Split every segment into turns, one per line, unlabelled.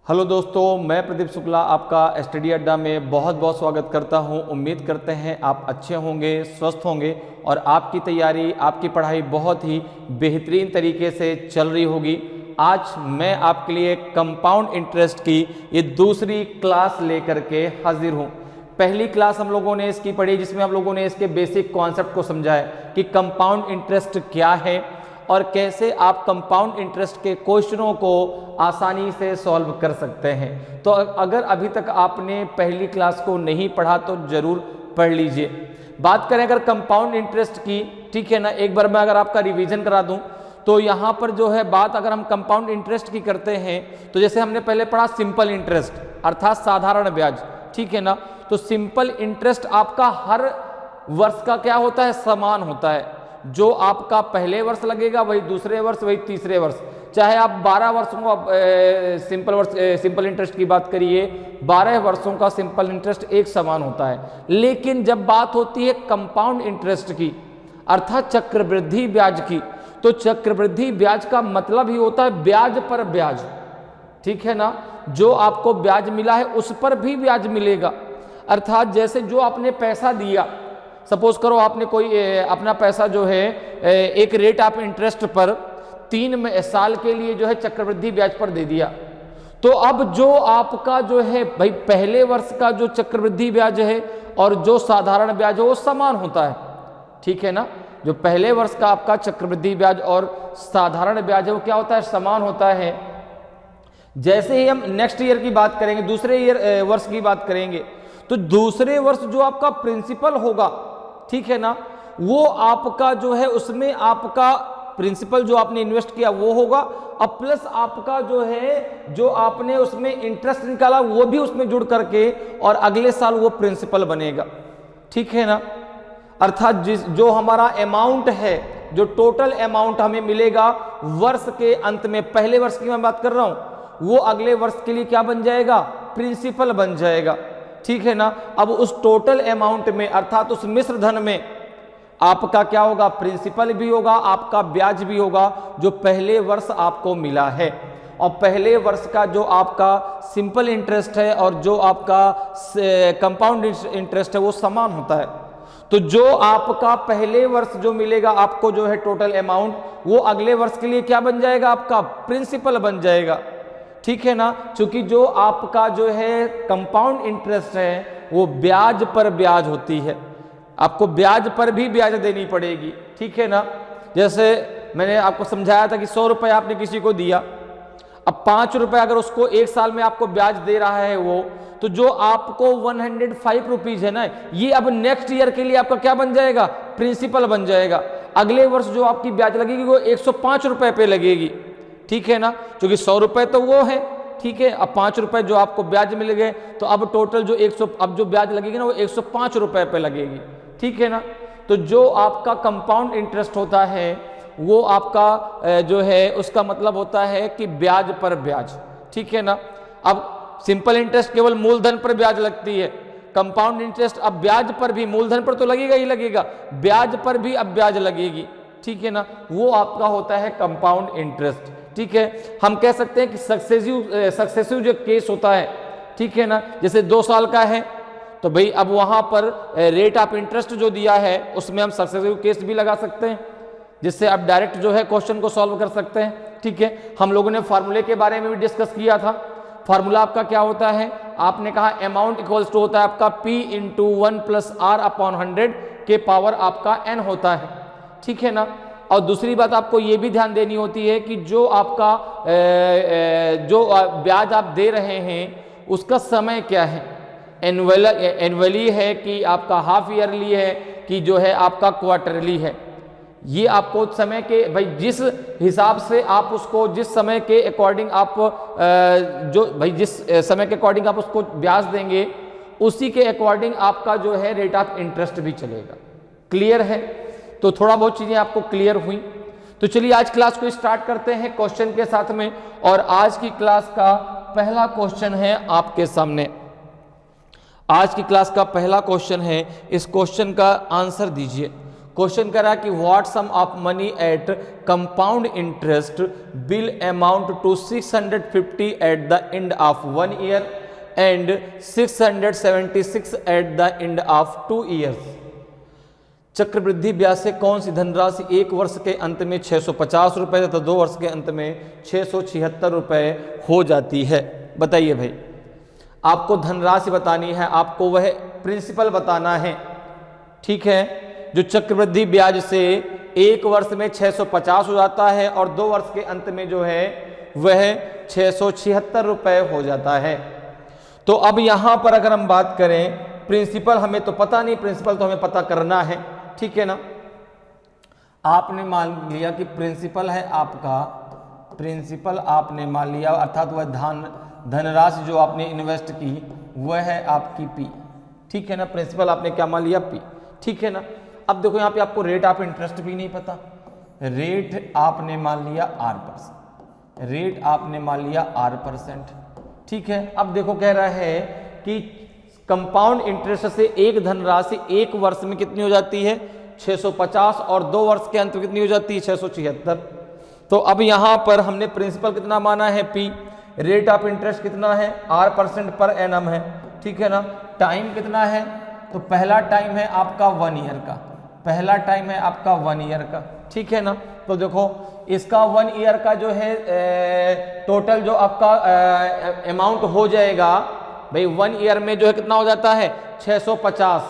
Hello दोस्तों, मैं प्रदीप शुक्ला आपका स्टडी अड्डा में बहुत बहुत स्वागत करता हूं। उम्मीद करते हैं आप अच्छे होंगे, स्वस्थ होंगे और आपकी तैयारी, आपकी पढ़ाई बहुत ही बेहतरीन तरीके से चल रही होगी। आज मैं आपके लिए कंपाउंड इंटरेस्ट की ये दूसरी क्लास लेकर के हाजिर हूं। पहली क्लास हम लोगों ने इसकी पढ़ी जिसमें हम लोगों ने इसके बेसिक कॉन्सेप्ट को समझाया कि कंपाउंड इंटरेस्ट क्या है और कैसे आप कंपाउंड इंटरेस्ट के क्वेश्चनों को आसानी से सॉल्व कर सकते हैं। तो अगर अभी तक आपने पहली क्लास को नहीं पढ़ा तो जरूर पढ़ लीजिए। बात करें अगर कंपाउंड इंटरेस्ट की, ठीक है ना, एक बार मैं अगर आपका रिवीजन करा दूं तो यहाँ पर जो है बात अगर हम कंपाउंड इंटरेस्ट की करते हैं तो जैसे हमने पहले पढ़ा सिंपल इंटरेस्ट अर्थात साधारण ब्याज, ठीक है ना। तो सिंपल इंटरेस्ट आपका हर वर्ष का क्या होता है, समान होता है। जो आपका पहले वर्ष लगेगा वही दूसरे वर्ष, वही तीसरे वर्ष। चाहे आप 12 वर्षों का सिंपल इंटरेस्ट की बात करिए, 12 वर्षों का सिंपल इंटरेस्ट एक समान होता है। लेकिन जब बात होती है कंपाउंड इंटरेस्ट की अर्थात चक्रवृद्धि ब्याज की, तो चक्रवृद्धि ब्याज का मतलब ही होता है ब्याज पर ब्याज, ठीक है ना। जो आपको ब्याज मिला है उस पर भी ब्याज मिलेगा। अर्थात जैसे जो आपने पैसा दिया, सपोज करो आपने कोई अपना पैसा जो है एक रेट ऑफ इंटरेस्ट पर 3 साल के लिए जो है चक्रवृद्धि ब्याज पर दे दिया, तो अब जो आपका जो है भाई पहले वर्ष का जो चक्रवृद्धि ब्याज है और जो साधारण ब्याज है वो समान होता है, ठीक है ना। जो पहले वर्ष का आपका चक्रवृद्धि ब्याज और साधारण ब्याज है वो क्या होता है, समान होता है। जैसे ही हम नेक्स्ट ईयर की बात करेंगे, दूसरे वर्ष की बात करेंगे, तो दूसरे वर्ष जो आपका प्रिंसिपल होगा, ठीक है ना, वो आपका जो है उसमें आपका प्रिंसिपल जो आपने इन्वेस्ट किया वो होगा और प्लस आपका जो है जो आपने उसमें इंटरेस्ट निकाला वो भी उसमें जुड़ करके और अगले साल वो प्रिंसिपल बनेगा, ठीक है ना। अर्थात जो हमारा अमाउंट है, जो टोटल अमाउंट हमें मिलेगा वर्ष के अंत में, पहले वर्ष की मैं बात कर रहा हूं, वो अगले वर्ष के लिए क्या बन जाएगा, प्रिंसिपल बन जाएगा, ठीक है ना। अब उस टोटल अमाउंट में अर्थात उस मिश्र धन में आपका क्या होगा, प्रिंसिपल भी होगा, आपका ब्याज भी होगा जो पहले वर्ष आपको मिला है। और पहले वर्ष का जो आपका सिंपल इंटरेस्ट है और जो आपका कंपाउंड इंटरेस्ट है वो समान होता है। तो जो आपका पहले वर्ष जो मिलेगा आपको जो है टोटल अमाउंट, वो अगले वर्ष के लिए क्या बन जाएगा, आपका प्रिंसिपल बन जाएगा, ठीक है ना। क्योंकि जो आपका जो है कंपाउंड इंटरेस्ट है वो ब्याज पर ब्याज होती है, आपको ब्याज पर भी ब्याज देनी पड़ेगी, ठीक है ना। जैसे मैंने आपको समझाया था कि 100 रुपए आपने किसी को दिया, अब 5 रुपए अगर उसको एक साल में आपको ब्याज दे रहा है वो, तो जो आपको 105 रुपीज है ना, ये अब नेक्स्ट ईयर के लिए आपका क्या बन जाएगा, प्रिंसिपल बन जाएगा। अगले वर्ष जो आपकी ब्याज लगेगी वो 105 रुपए पे लगेगी, ठीक है ना। क्योंकि 100 रुपए तो वो है, ठीक है। अब 5 रुपए जो आपको ब्याज मिल गए तो अब टोटल जो 100 अब जो ब्याज लगेगी ना वो 105 रुपए पे लगेगी, ठीक है ना। तो जो आपका कंपाउंड इंटरेस्ट होता है वो आपका जो है उसका मतलब होता है कि ब्याज पर ब्याज, ठीक है ना। अब सिंपल इंटरेस्ट केवल मूलधन पर ब्याज लगती है, कंपाउंड इंटरेस्ट अब ब्याज पर भी, मूलधन पर तो लगेगा ही लगेगा, ब्याज पर भी अब ब्याज लगेगी, ठीक है ना। वो आपका होता है कंपाउंड इंटरेस्ट, ठीक है। हम कह सकते हैं कि सक्सेसिव जो केस होता है, ठीक है ना, जैसे 2 साल का है तो भाई अब वहां पर रेट ऑफ इंटरेस्ट जो दिया है उसमें हम सक्सेसिव केस भी लगा सकते हैं, जिससे आप डायरेक्ट जो है क्वेश्चन को सॉल्व कर सकते हैं, ठीक है। हम लोगों ने फार्मूले के बारे में भी डिस्कस किया था। फार्मूला आपका क्या होता है, आपने कहा अमाउंट इक्वल्स टू होता है आपका P into 1 plus R upon 100 के पावर आपका N होता है, ठीक है ना। और दूसरी बात आपको ये भी ध्यान देनी होती है कि जो आपका जो ब्याज आप दे रहे हैं उसका समय क्या है, एनुअली है कि आपका हाफ ईयरली है कि जो है आपका क्वार्टरली है। ये आपको समय के भाई जिस हिसाब से आप उसको जिस समय के अकॉर्डिंग आप जो भाई जिस समय के अकॉर्डिंग आप उसको ब्याज देंगे उसी के अकॉर्डिंग आपका जो है रेट ऑफ इंटरेस्ट भी चलेगा। क्लियर है? तो थोड़ा बहुत चीजें आपको क्लियर हुई। तो चलिए आज क्लास को स्टार्ट करते हैं क्वेश्चन के साथ में। और आज की क्लास का पहला क्वेश्चन है आपके सामने। आज की क्लास का पहला क्वेश्चन है, इस क्वेश्चन का आंसर दीजिए। क्वेश्चन करा कि what sum of money at compound interest will amount to 650 at the end of 1 year and 676 at the end of 2 years. चक्रवृद्धि ब्याज से कौन सी धनराशि एक वर्ष के अंत में 650 रुपये तथा 2 वर्ष के अंत में 676 रुपये हो जाती है। बताइए भाई, आपको धनराशि बतानी है, आपको वह प्रिंसिपल बताना है, ठीक है, जो चक्रवृद्धि ब्याज से एक वर्ष में 650 हो जाता है और 2 वर्ष के अंत में जो है वह 676 रुपये हो जाता है। तो अब यहां पर अगर हम बात करें, प्रिंसिपल हमें तो पता नहीं, प्रिंसिपल तो हमें पता करना है, ठीक है ना। आपने मान लिया कि प्रिंसिपल है आपका, प्रिंसिपल आपने मान लिया, अर्थात वह धनराशि जो आपने इन्वेस्ट की वह है आपकी पी, ठीक है ना। प्रिंसिपल आपने क्या मान लिया, पी, ठीक है ना। अब देखो यहाँ पे आपको रेट ऑफ इंटरेस्ट भी नहीं पता, रेट आपने मान लिया R%, रेट आपने मान लिया R%, ठीक है। अब देखो कह रहा है कि कंपाउंड इंटरेस्ट से एक धनराशि एक वर्ष में कितनी हो जाती है 650 और 2 वर्ष के अंत में कितनी हो जाती है 676। तो अब यहां पर हमने प्रिंसिपल कितना माना है P, रेट ऑफ इंटरेस्ट कितना है R% पर एनम है, ठीक है ना। टाइम कितना है, तो पहला टाइम है आपका 1 ईयर का, पहला टाइम है आपका 1 ईयर का, ठीक है ना। तो देखो इसका 1 ईयर का जो है टोटल जो आपका अमाउंट हो जाएगा भाई 1 ईयर में जो है कितना हो जाता है 650,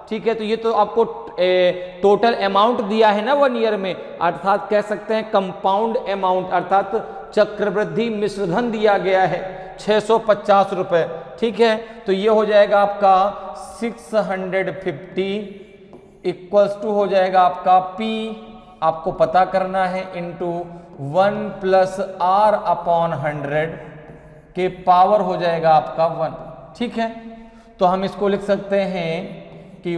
ठीक है। तो ये तो आपको टोटल अमाउंट दिया है ना 1 ईयर में, अर्थात कह सकते हैं कंपाउंड अमाउंट, अर्थात चक्रवृद्धि मिश्रधन दिया गया है 650 रुपए, ठीक है। तो ये हो जाएगा आपका 650 इक्वल्स टू हो जाएगा आपका P, आपको पता करना है, इंटू 1 + R/100 के पावर हो जाएगा आपका 1, ठीक है। तो हम इसको लिख सकते हैं कि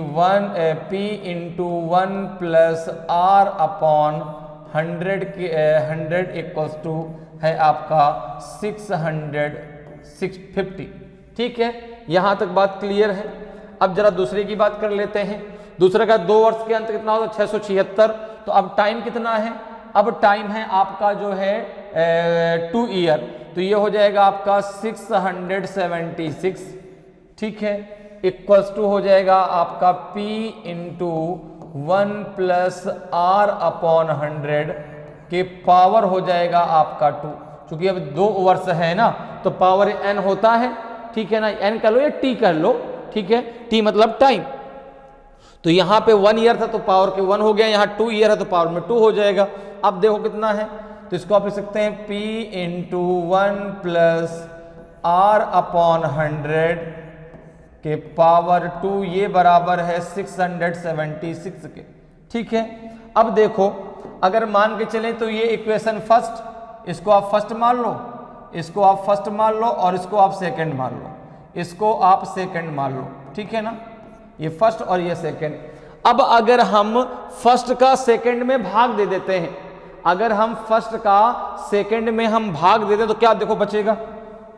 P इंटू 1 + R/100 के 100 इक्वल्स टू है आपका 650, ठीक है। यहां तक बात क्लियर है। अब जरा दूसरे की बात कर लेते हैं। दूसरे का 2 वर्ष के अंत कितना होगा 676। तो अब टाइम कितना है, अब टाइम है आपका जो है 2 ईयर, तो ये हो जाएगा आपका 676, ठीक है, इक्वल्स टू हो जाएगा आपका P इंटू 1 + R/100 के पावर हो जाएगा आपका 2, क्योंकि अब 2 वर्ष है ना तो पावर n होता है, ठीक है ना। n कर लो या t कर लो, ठीक है, t मतलब टाइम। तो यहां पे 1 ईयर था तो पावर के 1 हो गया, यहां 2 ईयर है तो पावर में 2 हो जाएगा। अब देखो कितना है, तो इसको आप लिख सकते हैं P इंटू 1 + R/100 के पावर 2, ये बराबर है 676 के, ठीक है। अब देखो अगर मान के चलें तो ये इक्वेशन फर्स्ट, इसको आप फर्स्ट मान लो, इसको आप फर्स्ट मान लो और इसको आप सेकंड मान लो, इसको आप सेकंड मान लो, ठीक है ना, ये फर्स्ट और ये सेकंड। अब अगर हम फर्स्ट का सेकंड में भाग दे देते हैं, अगर हम फर्स्ट का सेकंड में हम भाग दे दें तो क्या देखो बचेगा,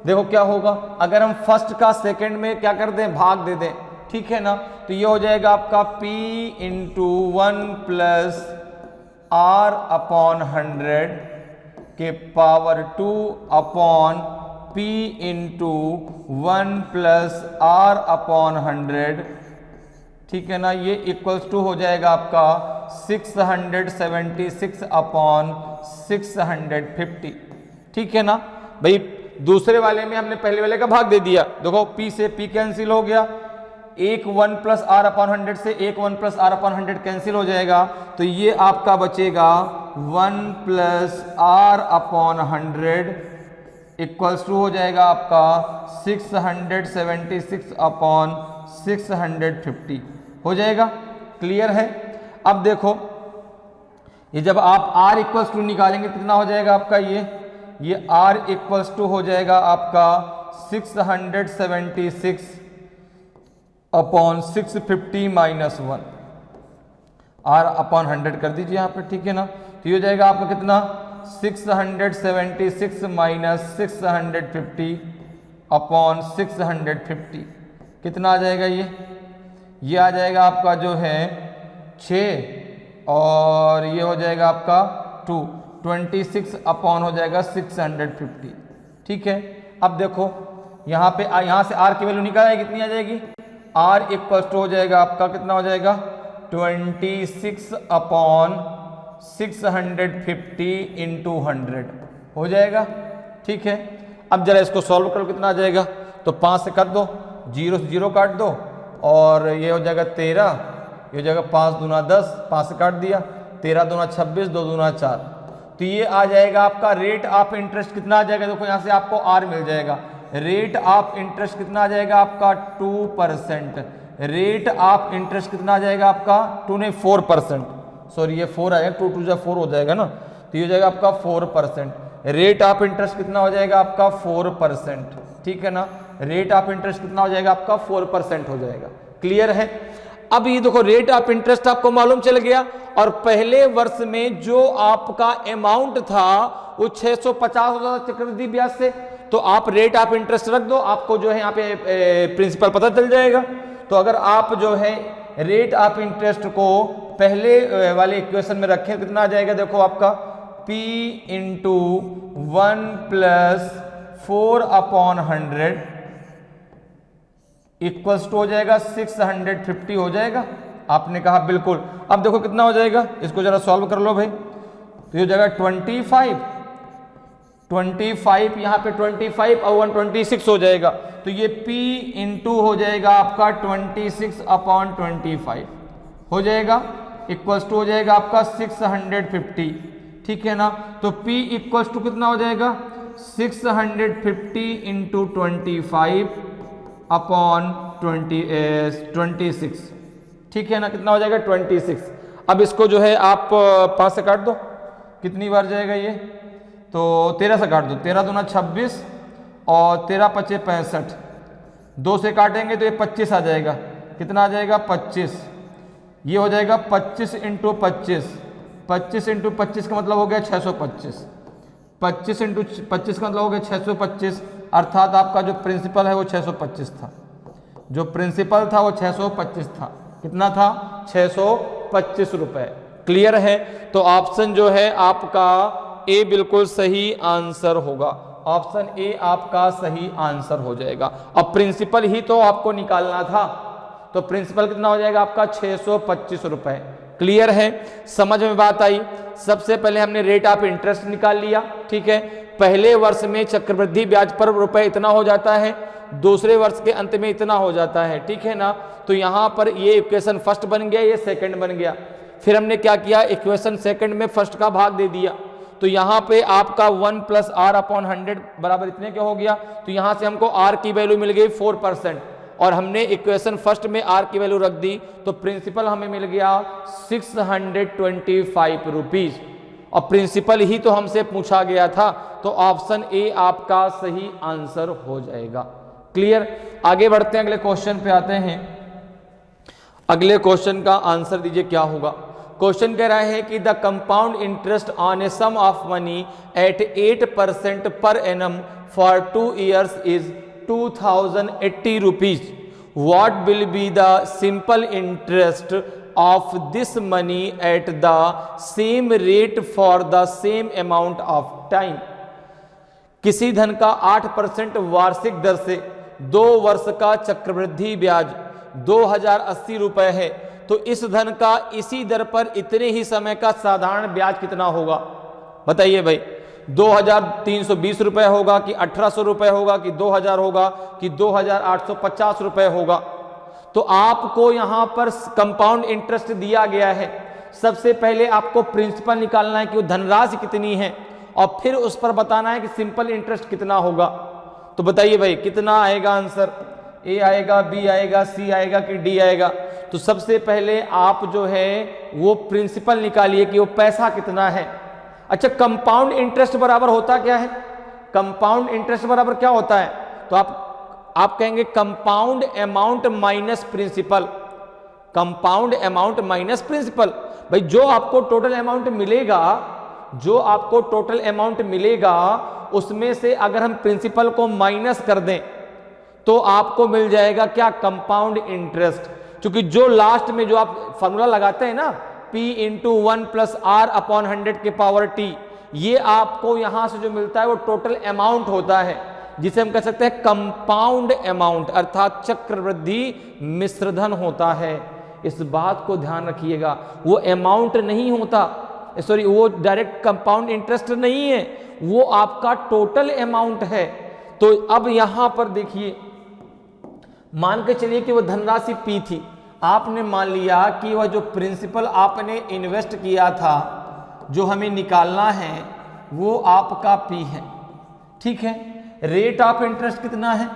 देखो क्या होगा, अगर हम फर्स्ट का सेकंड में क्या कर दें भाग दे दें, ठीक है ना। तो ये हो जाएगा आपका P इंटू 1 + R/100 के power 2 upon P into 1 + R/100, ठीक है ना, ये इक्वल्स टू हो जाएगा आपका 676/650, ठीक है ना भाई। दूसरे वाले में हमने पहले वाले का भाग दे दिया, देखो P से P कैंसिल हो गया, एक 1 + R/100 से एक 1 + R/100 कैंसिल हो जाएगा, तो ये आपका बचेगा 1 + R/100 इक्वल्स टू हो जाएगा आपका 676/650 हो जाएगा। क्लियर है। अब देखो ये जब आप R इक्वल्स टू निकालेंगे कितना हो जाएगा आपका, ये R इक्वल्स टू हो जाएगा आपका 676/650 - 1, R/100 कर दीजिए यहाँ पे, ठीक है ना। तो ये हो जाएगा आपका कितना 676 - 650/650 कितना आ जाएगा, ये आ जाएगा आपका जो है 6 और ये हो जाएगा आपका 26 अपॉन हो जाएगा 650। ठीक है, अब देखो यहाँ पे यहाँ से आर की वैल्यू निकाल है, कितनी आ जाएगी, आर इक्वल टू हो जाएगा आपका कितना हो जाएगा 26 अपॉन 650 इंटू 100 हो जाएगा। ठीक है, अब जरा इसको सॉल्व करो, कितना आ जाएगा, तो 5 से काट दो, 0 से 0 काट दो, और ये हो जाएगा 13, ये हो जाएगा 5 दूना 10, 5 से काट दिया, 13 दूना 26, 2 दूना 4, तो ये आ जाएगा आपका रेट ऑफ इंटरेस्ट कितना आ जाएगा, देखो यहाँ से आपको आर मिल जाएगा, रेट ऑफ इंटरेस्ट कितना आ जाएगा आपका 2%, रेट ऑफ इंटरेस्ट कितना आ जाएगा आपका 2 नहीं 4%, सॉरी ये 4 आएगा, 2 2 4 हो जाएगा ना, तो ये हो जाएगा आपका 4%, रेट ऑफ इंटरेस्ट कितना हो जाएगा आपका 4%। ठीक है ना, रेट ऑफ इंटरेस्ट कितना हो जाएगा आपका 4% हो जाएगा। क्लियर है। अब ये देखो रेट ऑफ इंटरेस्ट आपको मालूम चल गया, और पहले वर्ष में जो आपका अमाउंट था वो 650 होता था चक्रवृद्धि ब्याज से, तो आप रेट ऑफ इंटरेस्ट रख दो, आपको जो है यहाँ पे प्रिंसिपल पता चल जाएगा। तो अगर आप जो है रेट ऑफ इंटरेस्ट को पहले वाले इक्वेशन में रखें, कितना आ जाएगा, देखो आपका P into 1 plus 4 upon 100 equals to हो जाएगा 650 हो जाएगा। आपने कहा बिल्कुल। अब देखो कितना हो जाएगा, इसको जरा सॉल्व कर लो भाई, तो ये हो जाएगा 25 यहाँ पे 25 और 126 हो जाएगा, तो ये P इंटू हो जाएगा आपका 26 अपॉन 25 हो जाएगा, इक्वल्स टू हो जाएगा आपका 650। ठीक है ना, तो P इक्वल्स टू कितना हो जाएगा 650 इंटू 25 अपॉन 26। ठीक है ना, कितना हो जाएगा 26। अब इसको जो है आप 5 से काट दो, कितनी बार जाएगा ये, तो 13 से काट दो, 13 दूना 26 और 13 पचे 65, 2 से काटेंगे तो ये 25 आ जाएगा, कितना आ जाएगा 25, ये हो जाएगा 25 इंटू 25, 25 इंटू 25 का मतलब हो गया 625, 25 इंटू 25 का मतलब हो गया 625, अर्थात आपका जो प्रिंसिपल है वो 625 था, जो प्रिंसिपल था वो 625 था, कितना था 625 रुपए। क्लियर है, तो ऑप्शन जो है आपका ए बिल्कुल सही आंसर होगा, ऑप्शन ए आपका सही आंसर हो जाएगा। अब प्रिंसिपल ही तो आपको निकालना था, तो प्रिंसिपल कितना हो जाएगा आपका 625 रुपए। क्लियर है, समझ में बात आई। सबसे पहले हमने रेट ऑफ इंटरेस्ट निकाल लिया। ठीक है, पहले वर्ष में चक्रवृद्धि ब्याज पर रुपए इतना हो जाता है, दूसरे वर्ष के अंत में इतना हो जाता है। ठीक है ना, तो यहाँ पर ये इक्वेशन फर्स्ट बन गया, ये सेकंड बन गया। फिर हमने क्या किया, इक्वेशन सेकंड में फर्स्ट का भाग दे दिया, तो यहाँ पे आपका 1 प्लस आर अपॉन 100 बराबर इतने क्या हो गया, तो यहाँ से हमको आर की वैल्यू मिल गई 4%, और हमने इक्वेशन फर्स्ट में आर की वैल्यू रख दी, तो प्रिंसिपल हमें मिल गया 625 रुपीज, और प्रिंसिपल ही तो हमसे पूछा गया था, तो ऑप्शन ए आपका सही आंसर हो जाएगा। क्लियर, आगे बढ़ते हैं, अगले क्वेश्चन पे आते हैं। अगले क्वेश्चन का आंसर दीजिए क्या होगा। क्वेश्चन कह रहा है कि the compound interest on a sum of money at 8% per annum for 2 years is 2080 rupees. What will be the simple interest of this money at the same rate for the same amount of time. किसी धन का 8% वार्षिक दर से 2 वर्ष का चक्रवृद्धि ब्याज 2080 रुपए है, तो इस धन का इसी दर पर इतने ही समय का साधारण ब्याज कितना होगा, बताइए भाई। 2320 रुपए होगा कि 1800 रुपए होगा कि 2000 होगा कि 2850 रुपए होगा। तो आपको यहां पर कंपाउंड इंटरेस्ट दिया गया है, सबसे पहले आपको प्रिंसिपल निकालना है कि वो धनराशि कितनी है, और फिर उस पर बताना है कि सिंपल इंटरेस्ट कितना होगा। तो बताइए भाई कितना आएगा आंसर, ए आएगा, बी आएगा, सी आएगा कि डी आएगा। तो सबसे पहले आप जो है वो प्रिंसिपल निकालिए कि वो पैसा कितना है। अच्छा, कंपाउंड इंटरेस्ट बराबर होता क्या है, कंपाउंड इंटरेस्ट बराबर क्या होता है, तो आप कहेंगे compound amount minus principal, compound amount minus principal. भाई जो आपको टोटल अमाउंट मिलेगा, जो आपको टोटल अमाउंट मिलेगा उसमें से अगर हम प्रिंसिपल को माइनस कर दें तो आपको मिल जाएगा क्या, कंपाउंड इंटरेस्ट। क्योंकि जो लास्ट में जो आप फॉर्मूला लगाते हैं ना, P into 1 plus R upon 100 के पावर t, ये आपको यहां से जो मिलता है वो टोटल अमाउंट होता है, जिसे हम कह सकते हैं कंपाउंड अमाउंट, अर्थात चक्रवृद्धि मिश्रधन होता है। इस बात को ध्यान रखिएगा, वो अमाउंट नहीं होता, सॉरी वो डायरेक्ट कंपाउंड इंटरेस्ट नहीं है, वो आपका टोटल अमाउंट है। तो अब यहां पर देखिए, मान के चलिए कि वो धनराशि P थी, आपने मान लिया कि वह जो प्रिंसिपल आपने इन्वेस्ट किया था जो हमें निकालना है वो आपका P है, ठीक है। रेट ऑफ इंटरेस्ट कितना है?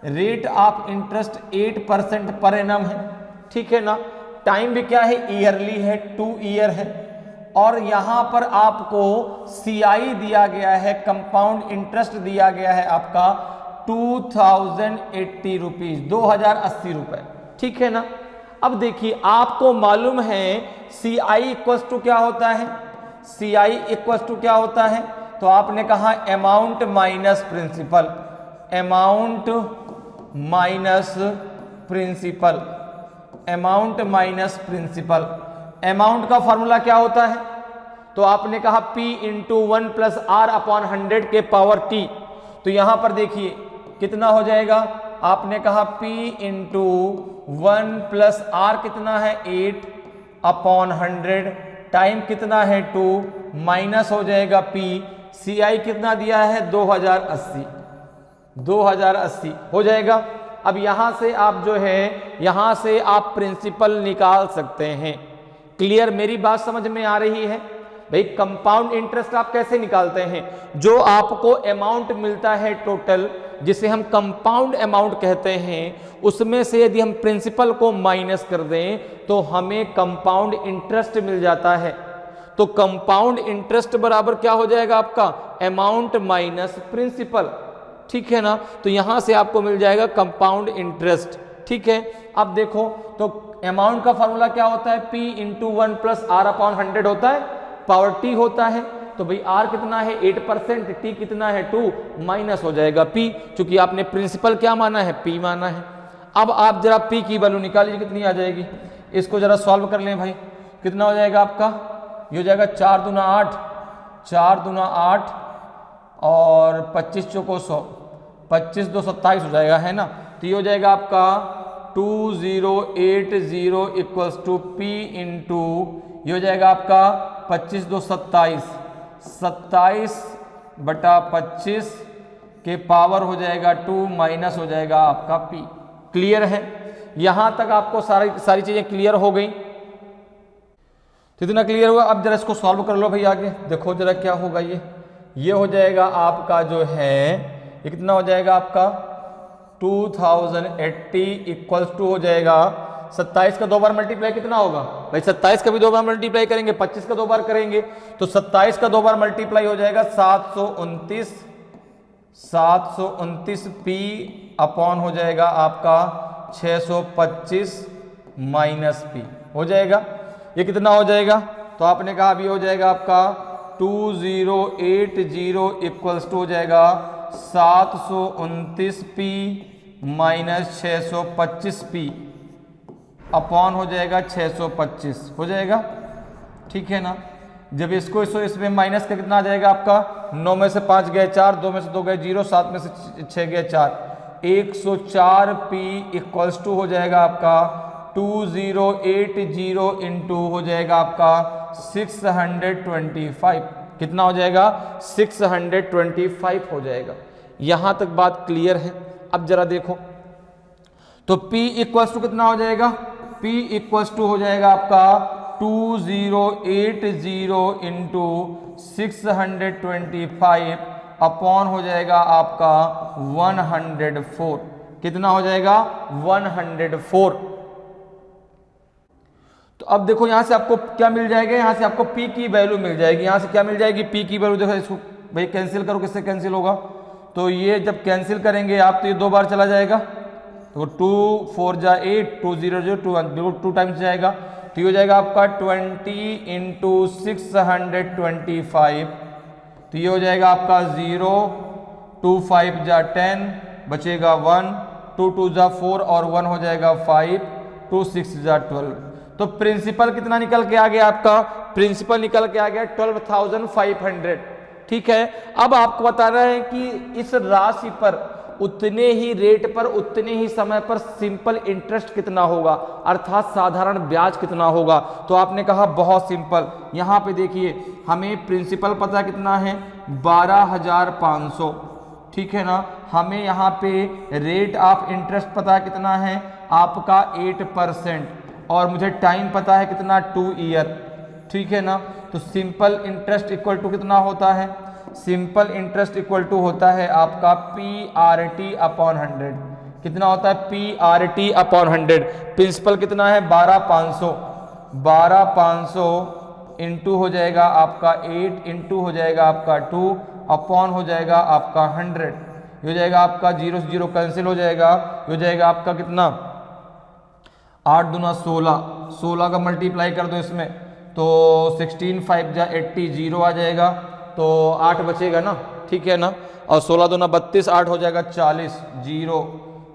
Rate of interest 8% per annum है, ठीक है ना। टाइम भी क्या है? ईयरली है, 2 ईयर है। और यहां पर आपको CI दिया गया है, कंपाउंड इंटरेस्ट दिया गया है आपका 2080 रुपीज, 2080 रुपए, ठीक है ना। अब देखिए आपको मालूम है CI इक्वल्स टू क्या होता है? CI इक्वल्स टू क्या होता है? तो आपने कहा amount minus principal, amount minus principal, amount minus principal. Amount का फॉर्मूला क्या होता है? तो आपने कहा P into 1 plus R upon 100 के पावर t। तो यहां पर देखिए कितना हो जाएगा, आपने कहा P इंटू 1 प्लस आर कितना है 8 अपॉन 100, टाइम कितना है 2, माइनस हो जाएगा P, CI कितना दिया है 2080, 2080 हो जाएगा। अब यहां से आप जो है यहां से आप प्रिंसिपल निकाल सकते हैं। क्लियर, मेरी बात समझ में आ रही है भाई? कंपाउंड इंटरेस्ट आप कैसे निकालते हैं? जो आपको अमाउंट मिलता है टोटल, जिसे हम कंपाउंड अमाउंट कहते हैं, उसमें से यदि हम प्रिंसिपल को माइनस कर दें तो हमें कंपाउंड इंटरेस्ट मिल जाता है। तो कंपाउंड इंटरेस्ट बराबर क्या हो जाएगा आपका? अमाउंट माइनस प्रिंसिपल, ठीक है ना। तो यहां से आपको मिल जाएगा कंपाउंड इंटरेस्ट, ठीक है। अब देखो तो अमाउंट का फॉर्मूला क्या होता है? P into 1 plus R upon 100 होता है, पावर t होता है। तो भाई r कितना है 8%, t कितना है 2, माइनस हो जाएगा P, क्योंकि आपने प्रिंसिपल क्या माना है? P माना है। अब आप जरा P की वैल्यू निकालिए, कितनी आ जाएगी? इसको जरा सॉल्व कर लें भाई, कितना हो जाएगा आपका? ये हो जाएगा 4 दूना 8, 4 दूना 8 और 25 चौको 100, 25 2 27 हो जाएगा, है ना। तो ये हो जाएगा आपका 2080 इक्वल्स टू P इंटू, ये हो जाएगा आपका 25 2 27, 27 बटा 25 के पावर हो जाएगा 2, माइनस हो जाएगा आपका P। क्लियर है? यहां तक आपको सारी चीजें क्लियर हो गई? तो इतना क्लियर हुआ। अब जरा इसको सॉल्व कर लो भाई, आगे देखो जरा क्या होगा। ये हो जाएगा आपका जो है, ये कितना हो जाएगा आपका 2080 इक्वल्स टू हो जाएगा 27 का 2 बार मल्टीप्लाई कितना होगा भाई? 27 का भी 2 बार मल्टीप्लाई करेंगे, 25 का 2 बार करेंगे, तो 27 का 2 बार मल्टीप्लाई हो जाएगा 729, 729 P अपॉन हो जाएगा आपका 625 माइनस P हो जाएगा। ये कितना हो जाएगा? तो आपने कहा अभी हो जाएगा आपका 2080 इक्वल्स टू हो जाएगा 729 P माइनस 625 P अपॉन हो जाएगा 625 हो जाएगा, ठीक है ना। जब इसको इसमें माइनस का कितना आ जाएगा आपका? 9 में से 5 गए 4, 2 में से 2 गए 0, 7 में से 6 गए 4, 104 P इक्वल्स टू हो जाएगा आपका 2080 इंटू हो जाएगा आपका 625, कितना हो जाएगा? 625 हो जाएगा। यहां तक बात क्लियर है? अब जरा देखो तो P इक्वल्स टू कितना हो जाएगा? P इक्वल्स टू हो जाएगा आपका 2080 इंटू 625 अपॉन हो जाएगा आपका 104, कितना हो जाएगा? 104। तो अब देखो यहां से आपको क्या मिल जाएगा? यहां से आपको P की वैल्यू मिल जाएगी। यहां से क्या मिल जाएगी? P की वैल्यू। देखो इसको भाई कैंसिल करो, किससे कैंसिल होगा? तो ये जब कैंसिल करेंगे आप तो ये 2 बार चला जाएगा, तो 2 4 जा 8, 2 0 0 2 1, 2 टाइम्स जाएगा। तो ये हो जाएगा आपका 20 इंटू 625, तो ये हो जाएगा आपका 0, 2 5 जा 10 बचेगा 1, 2 2 जा 4 और 1 हो जाएगा 5, 2 6 जा 12। तो प्रिंसिपल कितना निकल के आ गया आपका, प्रिंसिपल निकल के आ गया 12,500। ठीक है, अब आपको बता रहे हैं कि इस राशि पर उतने ही रेट पर उतने ही समय पर सिंपल इंटरेस्ट कितना होगा, अर्थात साधारण ब्याज कितना होगा। तो आपने कहा बहुत सिंपल, यहां पे देखिए हमें प्रिंसिपल पता कितना है 12,500, ठीक है ना। हमें यहाँ पे रेट ऑफ इंटरेस्ट पता कितना है आपका 8%, और मुझे टाइम पता है कितना 2 ईयर, ठीक है ना। तो सिंपल इंटरेस्ट इक्वल टू कितना होता है, सिंपल इंटरेस्ट इक्वल टू होता है आपका PRT अपॉन 100। कितना होता है PRT अपॉन 100। प्रिंसिपल कितना है 12,500, 12,500 इंटू हो जाएगा आपका 8 इंटू हो जाएगा आपका 2 अपॉन हो जाएगा आपका 100। ये हो जाएगा आपका 0 से 0 कैंसिल हो जाएगा, ये हो जाएगा आपका कितना 8 दूना 16, 16 का मल्टीप्लाई कर दो इसमें तो 16 5 जा 80, 0 आ जाएगा तो 8 बचेगा ना, ठीक है ना। और 16 दूना 32, 8 हो जाएगा 40, 0।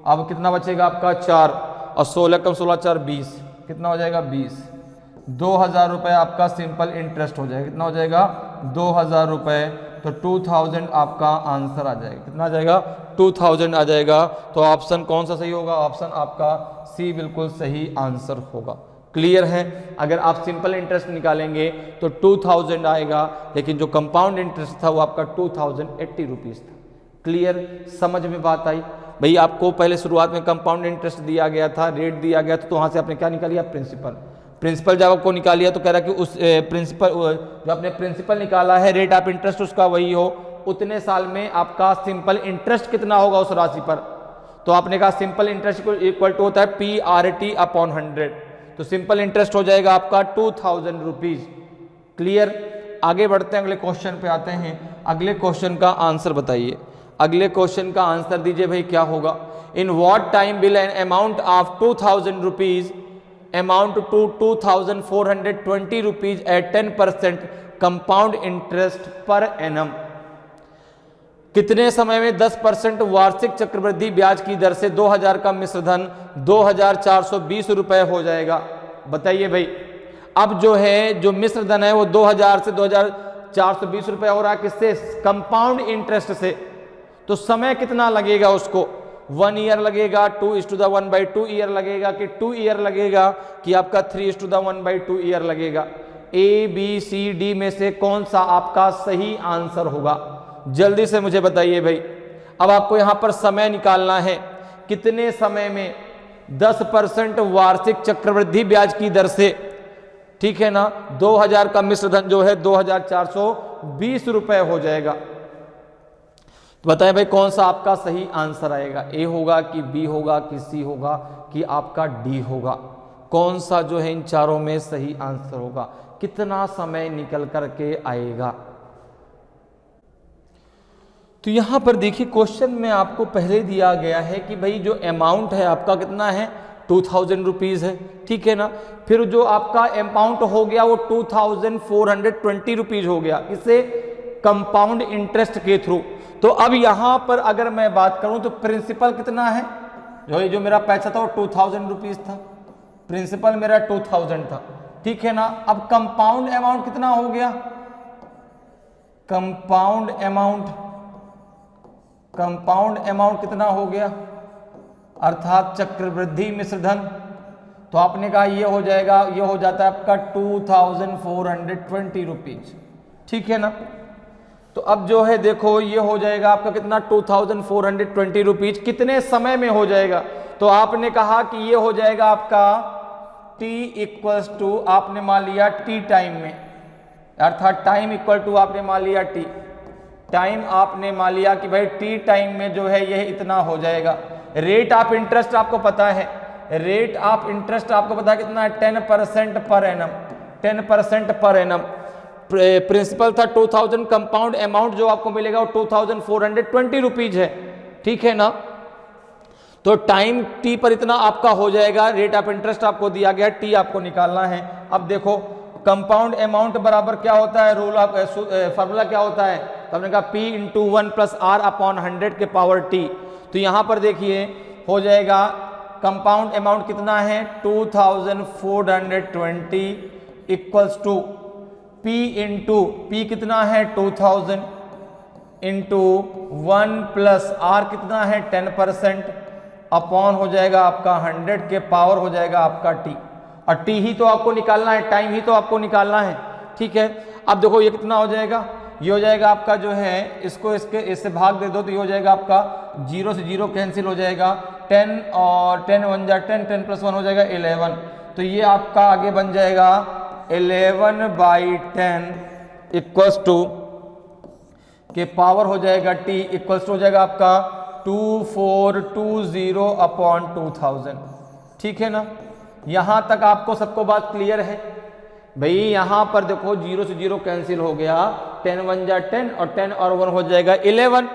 अब कितना बचेगा आपका 4, और 16 कम 16 4 20, कितना हो जाएगा 20। 2,000 रुपये आपका सिंपल इंटरेस्ट हो जाएगा। कितना हो जाएगा 2,000 रुपये, तो 2,000 आपका आंसर आ जाएगा। कितना आ जाएगा 2,000 आ जाएगा। तो ऑप्शन कौन सा सही होगा, ऑप्शन आपका सी बिल्कुल सही आंसर होगा। क्लियर है, अगर आप सिंपल इंटरेस्ट निकालेंगे तो 2,000 आएगा, लेकिन जो कंपाउंड इंटरेस्ट था वो आपका 2,080 रुपीज़ था। क्लियर, समझ में बात आई। भाई आपको पहले शुरुआत में कंपाउंड इंटरेस्ट दिया गया था, रेट दिया गया था, तो वहाँ से आपने क्या निकालिया प्रिंसिपल। प्रिंसिपल जब आपको निकालिया तो कह रहा कि उस प्रिंसिपल जो आपने प्रिंसिपल निकाला है रेट ऑफ इंटरेस्ट उसका वही हो, उतने साल में आपका सिंपल इंटरेस्ट कितना होगा उस राशि पर। तो आपने कहा सिंपल इंटरेस्ट इक्वल टू होता है PRT अपॉन 100, तो सिंपल इंटरेस्ट हो जाएगा आपका 2,000 रुपीज। क्लियर, आगे बढ़ते हैं, अगले क्वेश्चन पे आते हैं। अगले क्वेश्चन का आंसर बताइए, अगले क्वेश्चन का आंसर दीजिए भाई क्या होगा। In what time will an amount of 2,000 rupees amount to 2,420 rupees at 10% compound interest per annum. कितने समय में 10% वार्षिक चक्रवृद्धि ब्याज की दर से 2,000 का मिश्र धन 2,420 रुपए हो जाएगा। बताइए भाई, अब जो है जो मिश्र धन है वो 2,000 से 2,420 रुपए हो रहा है, किससे, कंपाउंड इंटरेस्ट से। तो समय कितना लगेगा उसको, 1 ईयर लगेगा, 2:1/2 ईयर लगेगा, कि 2 ईयर लगेगा, कि आपका 3:1/2 ईयर लगेगा। ABCD में से कौन सा आपका सही आंसर होगा, जल्दी से मुझे बताइए भाई। अब आपको यहां पर समय निकालना है, कितने समय में 10% वार्षिक चक्रवृद्धि ब्याज की दर से, ठीक है ना, 2,000 का मिश्र धन जो है 2,420 रुपए हो जाएगा। तो बताएं भाई कौन सा आपका सही आंसर आएगा, ए होगा कि बी होगा कि सी होगा कि आपका डी होगा। कौन सा जो है इन चारों में सही आंसर होगा, कितना समय निकल करके आएगा। तो यहां पर देखिए क्वेश्चन में आपको पहले दिया गया है कि भाई जो अमाउंट है आपका कितना है 2,000 रुपीज है, ठीक है ना। फिर जो आपका अमाउंट हो गया वो 2,420 रुपीज हो गया, इसे कंपाउंड इंटरेस्ट के थ्रू। तो अब यहां पर अगर मैं बात करूं तो प्रिंसिपल कितना है, जो मेरा पैसा था वो 2,000 रुपीज था, प्रिंसिपल मेरा 2,000 था, ठीक है ना। अब कंपाउंड अमाउंट कितना हो गया, कंपाउंड अमाउंट कितना हो गया, अर्थात चक्रवृद्धि मिश्र धन। तो आपने कहा ये हो जाएगा, ये हो जाता है आपका 2,420 रुपीज, ठीक है ना। तो अब जो है देखो ये हो जाएगा आपका कितना 2,420 रुपीज, कितने समय में हो जाएगा। तो आपने कहा कि ये हो जाएगा आपका T इक्वल्स टू, आपने मान लिया T टाइम में, अर्थात टाइम इक्वल टू आपने मान लिया T टाइम, आपने मान लिया कि भाई T टाइम में जो है यह इतना हो जाएगा। रेट ऑफ इंटरेस्ट आपको पता है, रेट ऑफ इंटरेस्ट आपको पता है कितना है 10% per annum, 10% per annum. Principal था 2,000, कंपाउंड अमाउंट जो आपको मिलेगा वो 2,420 रुपीज है, ठीक है ना। तो टाइम T पर इतना आपका हो जाएगा, रेट ऑफ इंटरेस्ट आपको दिया गया, T आपको निकालना है। अब देखो कंपाउंड अमाउंट बराबर क्या होता है, रूल ऑफ फार्मूला क्या होता है, तो हमने कहा P × 1 + R/100 के पावर T। तो यहां पर देखिए हो जाएगा कंपाउंड अमाउंट कितना है 2420 equals to P into P कितना है 2000 इंटू 1 प्लस R कितना है 10% अपॉन हो जाएगा आपका 100 के पावर हो जाएगा आपका T, और T ही तो आपको निकालना है, टाइम ही तो आपको निकालना है। ठीक है, अब देखो ये कितना हो जाएगा, ये हो जाएगा आपका जो है इसको इससे भाग दे दो तो ये हो जाएगा आपका 0 से 0 कैंसिल हो जाएगा, 10 और 10 1 जा 10, 10 प्लस 1 हो जाएगा 11, तो ये आपका आगे बन जाएगा 11/10 इक्वल्स टू के पावर हो जाएगा T इक्वल्स टू हो जाएगा आपका 2420 अपॉन 2000। ठीक है ना, यहां तक आपको सबको बात क्लियर है भाई। यहां पर देखो 0 से 0 कैंसिल हो गया, 10 1 जा 10 और 10 और 1 हो जाएगा 11,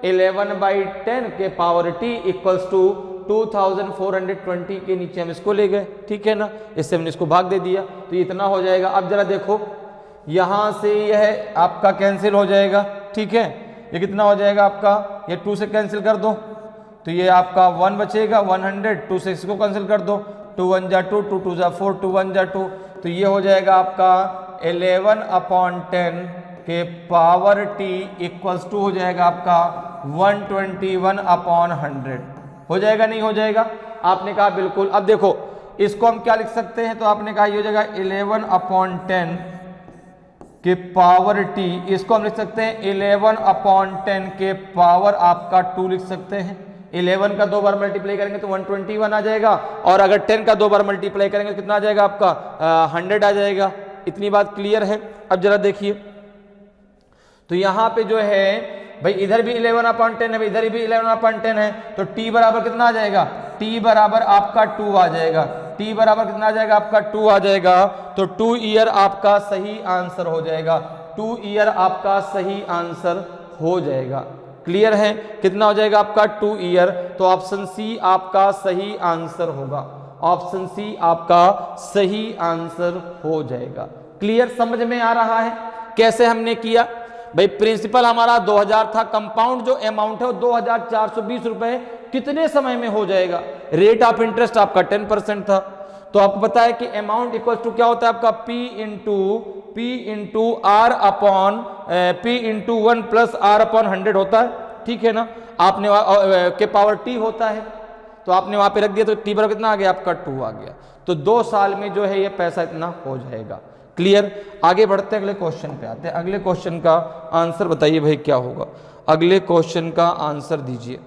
11/10 के पावर T इक्वल्स टू 2420 के नीचे हम इसको ले गए। ठीक है ना, इससे हमने इसको भाग दे दिया तो इतना हो जाएगा। अब जरा देखो यहां से यह आपका कैंसिल हो जाएगा। ठीक है, ये कितना हो जाएगा आपका, ये 2 से कैंसिल कर दो तो ये आपका 1 बचेगा 100, 2 से इसको कैंसिल कर दो, 2 1 जा 2, 2 2 जा 4, 2 1 जा 2, तो ये हो जाएगा आपका 11/10 के पावर T इक्वल्स टू हो जाएगा आपका 121/100। हो जाएगा नहीं हो जाएगा, आपने कहा बिल्कुल। अब देखो इसको हम क्या लिख सकते हैं, तो आपने कहा ये हो जाएगा 11/10 के पावर T, इसको हम लिख सकते हैं 11/10 के पावर आपका 2 लिख सकते हैं। 11 का 2 बार मल्टीप्लाई करेंगे तो 121 आ जाएगा, और अगर 10 का 2 बार मल्टीप्लाई करेंगे तो कितना आ जाएगा आपका 100 आ जाएगा। इतनी बात क्लियर है। अब जरा देखिए तो यहां पे जो है भाई इधर भी 11/10 है, इधर भी 11/10 है, तो T बराबर कितना आ जाएगा, T बराबर आपका 2 आ जाएगा। T बराबर कितना आ जाएगा आपका 2 आ जाएगा, तो 2 ईयर आपका सही आंसर हो जाएगा, 2 ईयर आपका सही आंसर हो जाएगा। क्लियर है, कितना हो जाएगा आपका 2 ईयर, तो ऑप्शन सी आपका सही आंसर होगा, ऑप्शन सी आपका सही आंसर हो जाएगा। क्लियर, समझ में आ रहा है कैसे हमने किया भाई। प्रिंसिपल हमारा 2000 था, कंपाउंड जो अमाउंट है वो 2420 रुपए कितने समय में हो जाएगा। रेट ऑफ इंटरेस्ट आपका 10% था, तो आपको पता है कि अमाउंट इक्वल टू क्या होता है आपका P into R upon P into 1 plus R upon 100 होता है। ठीक है ना, आपने के पावर T होता है, तो आपने वहां पे रख दिया तो T बराबर कितना आ गया आपका 2 आ गया, तो 2 साल में जो है ये पैसा इतना हो जाएगा। क्लियर, आगे बढ़ते हैं, अगले क्वेश्चन पे आते हैं। अगले क्वेश्चन का आंसर बताइए भाई क्या होगा, अगले क्वेश्चन का आंसर दीजिए।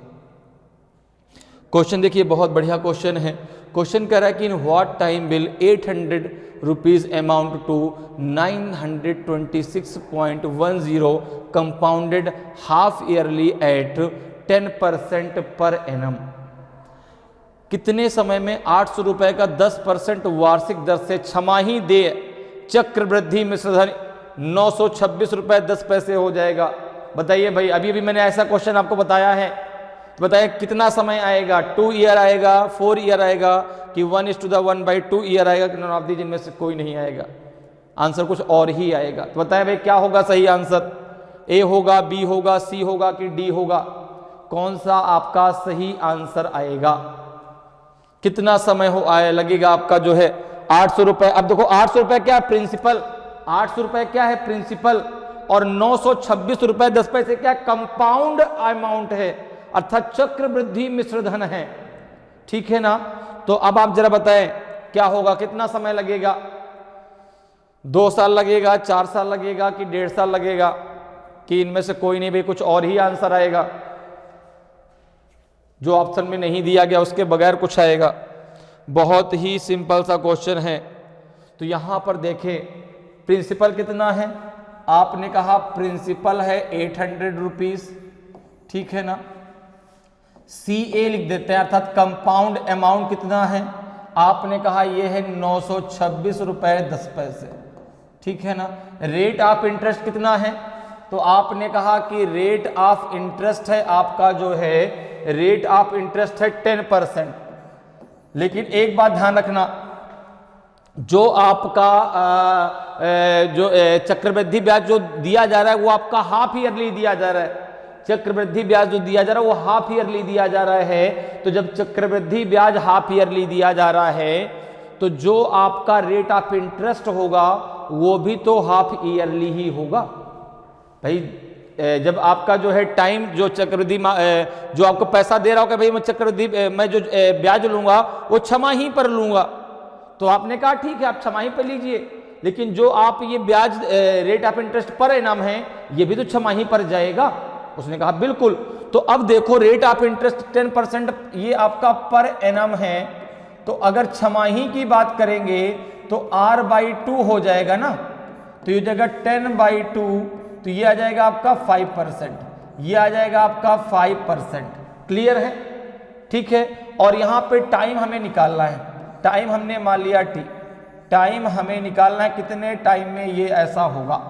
क्वेश्चन देखिए बहुत बढ़िया क्वेश्चन है। क्वेश्चन कह रहा है कि in what time will 800 rupees amount to 926.10 compounded half yearly at 10% per annum. कितने समय में 800 रुपए का 10% वार्षिक दर से छमाही देय चक्रवृद्धि मिश्रधन 926 रुपए 10 पैसे हो जाएगा। बताइए भाई, अभी अभी मैंने ऐसा क्वेश्चन आपको बताया है, बताइए कितना समय आएगा, 2 ईयर आएगा, 4 ईयर आएगा, कि 1:1/2 ईयर आएगा, कि नॉन ऑफ दी जिनमें से कोई नहीं आएगा, आंसर कुछ और ही आएगा। तो बताइए भाई क्या होगा सही आंसर, ए होगा, बी होगा, सी होगा कि डी होगा, कौन सा आपका सही आंसर आएगा। कितना समय हो आए लगेगा आपका जो है 800 रुपए। अब देखो 800 रुपए क्या है प्रिंसिपल, 800 रुपए क्या है प्रिंसिपल, और 926 रुपए 10 पैसे क्या कंपाउंड अमाउंट है, अर्थात चक्रवृद्धि मिश्रधन है। ठीक है ना, तो अब आप जरा बताएं क्या होगा, कितना समय लगेगा, 2 साल लगेगा, 4 साल लगेगा कि 1.5 साल लगेगा, कि इनमें से कोई नहीं भाई कुछ और ही आंसर आएगा, जो ऑप्शन में नहीं दिया गया उसके बगैर कुछ आएगा। बहुत ही सिंपल सा क्वेश्चन है। तो यहां पर देखें प्रिंसिपल कितना है, आपने कहा प्रिंसिपल है 800 रुपीज, ठीक है ना, CA लिख देते हैं, अर्थात कंपाउंड अमाउंट कितना है, आपने कहा यह है 926 रुपए 10 पैसे, ठीक है ना। रेट ऑफ इंटरेस्ट कितना है, तो आपने कहा कि रेट ऑफ इंटरेस्ट है आपका जो है, रेट ऑफ इंटरेस्ट है 10%। लेकिन एक बात ध्यान रखना, जो आपका जो चक्रवृद्धि ब्याज जो दिया जा रहा है वो आपका हाफ ईयरली दिया जा रहा है, चक्रवृद्धि ब्याज जो दिया जा रहा है वो हाफ ईयरली दिया जा रहा है। तो जब चक्रवृद्धि ब्याज हाफ ईयरली दिया जा रहा है तो जो आपका रेट ऑफ इंटरेस्ट होगा वो भी तो हाफ ईयरली ही होगा भाई। जब आपका जो है टाइम जो चक्रवृद्धि जो आपको पैसा दे रहा होगा भाई मैं चक्रवृद्धि मैं जो ब्याज लूंगा वो छमाही पर लूंगा, तो आपने कहा ठीक है आप छमाही पर लीजिए, लेकिन जो आप ये ब्याज rate of interest per annum है ये भी तो छमाही पर जाएगा। उसने कहा बिल्कुल। तो अब देखो रेट ऑफ इंटरेस्ट 10% ये आपका पर एनम है, तो अगर छमाही की बात करेंगे तो R/2 हो जाएगा ना, तो ये जगह 10/2 तो ये आ जाएगा आपका 5%, ये आ जाएगा आपका 5%। क्लियर है? ठीक है। और यहाँ पे टाइम हमें निकालना है, टाइम हमने मान लिया T, टाइम हमें निकालना है कितने टाइम में ये ऐसा होगा,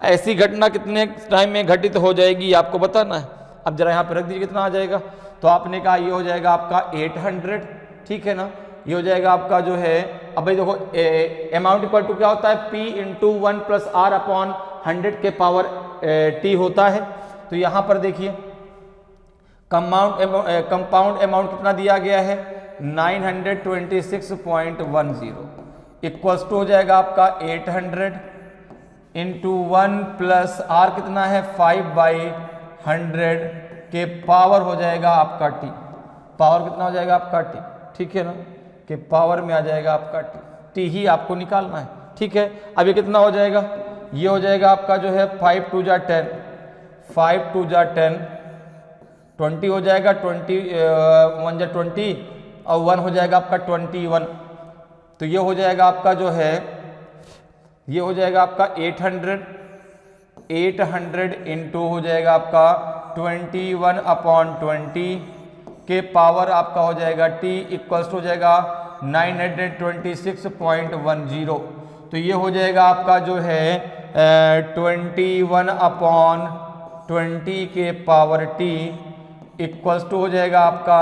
ऐसी घटना कितने टाइम में घटित हो जाएगी आपको बताना है। अब जरा यहाँ पे रख दीजिए कितना आ जाएगा, तो आपने कहा ये हो जाएगा आपका 800, ठीक है ना, ये हो जाएगा आपका जो है। अब भाई देखो अमाउंट इक्वल टू क्या होता है P into 1 plus R upon 100 के पावर T होता है। तो यहाँ पर देखिए कंपाउंड अमाउंट कितना दिया गया है 926.10 इक्वल्स टू हो जाएगा आपका 800 इंटू 1 प्लस R कितना है 5/100 के पावर हो जाएगा आपका T, पावर कितना हो जाएगा आपका T, ठीक है ना, के पावर में आ जाएगा आपका T ही आपको निकालना है। ठीक है। अब ये कितना हो जाएगा, ये हो जाएगा आपका जो है 5 2 जा 10, 5 2 जा 10 20 हो जाएगा, 20 1 जा 20 और 1 हो जाएगा आपका 21। तो ये हो जाएगा आपका जो है, ये हो जाएगा आपका 800 इंटू हो जाएगा आपका 21/20 के पावर आपका हो जाएगा T इक्वल्स हो जाएगा 926.10। तो ये हो जाएगा आपका जो है 21/20 के पावर T इक्वल्स टू हो जाएगा आपका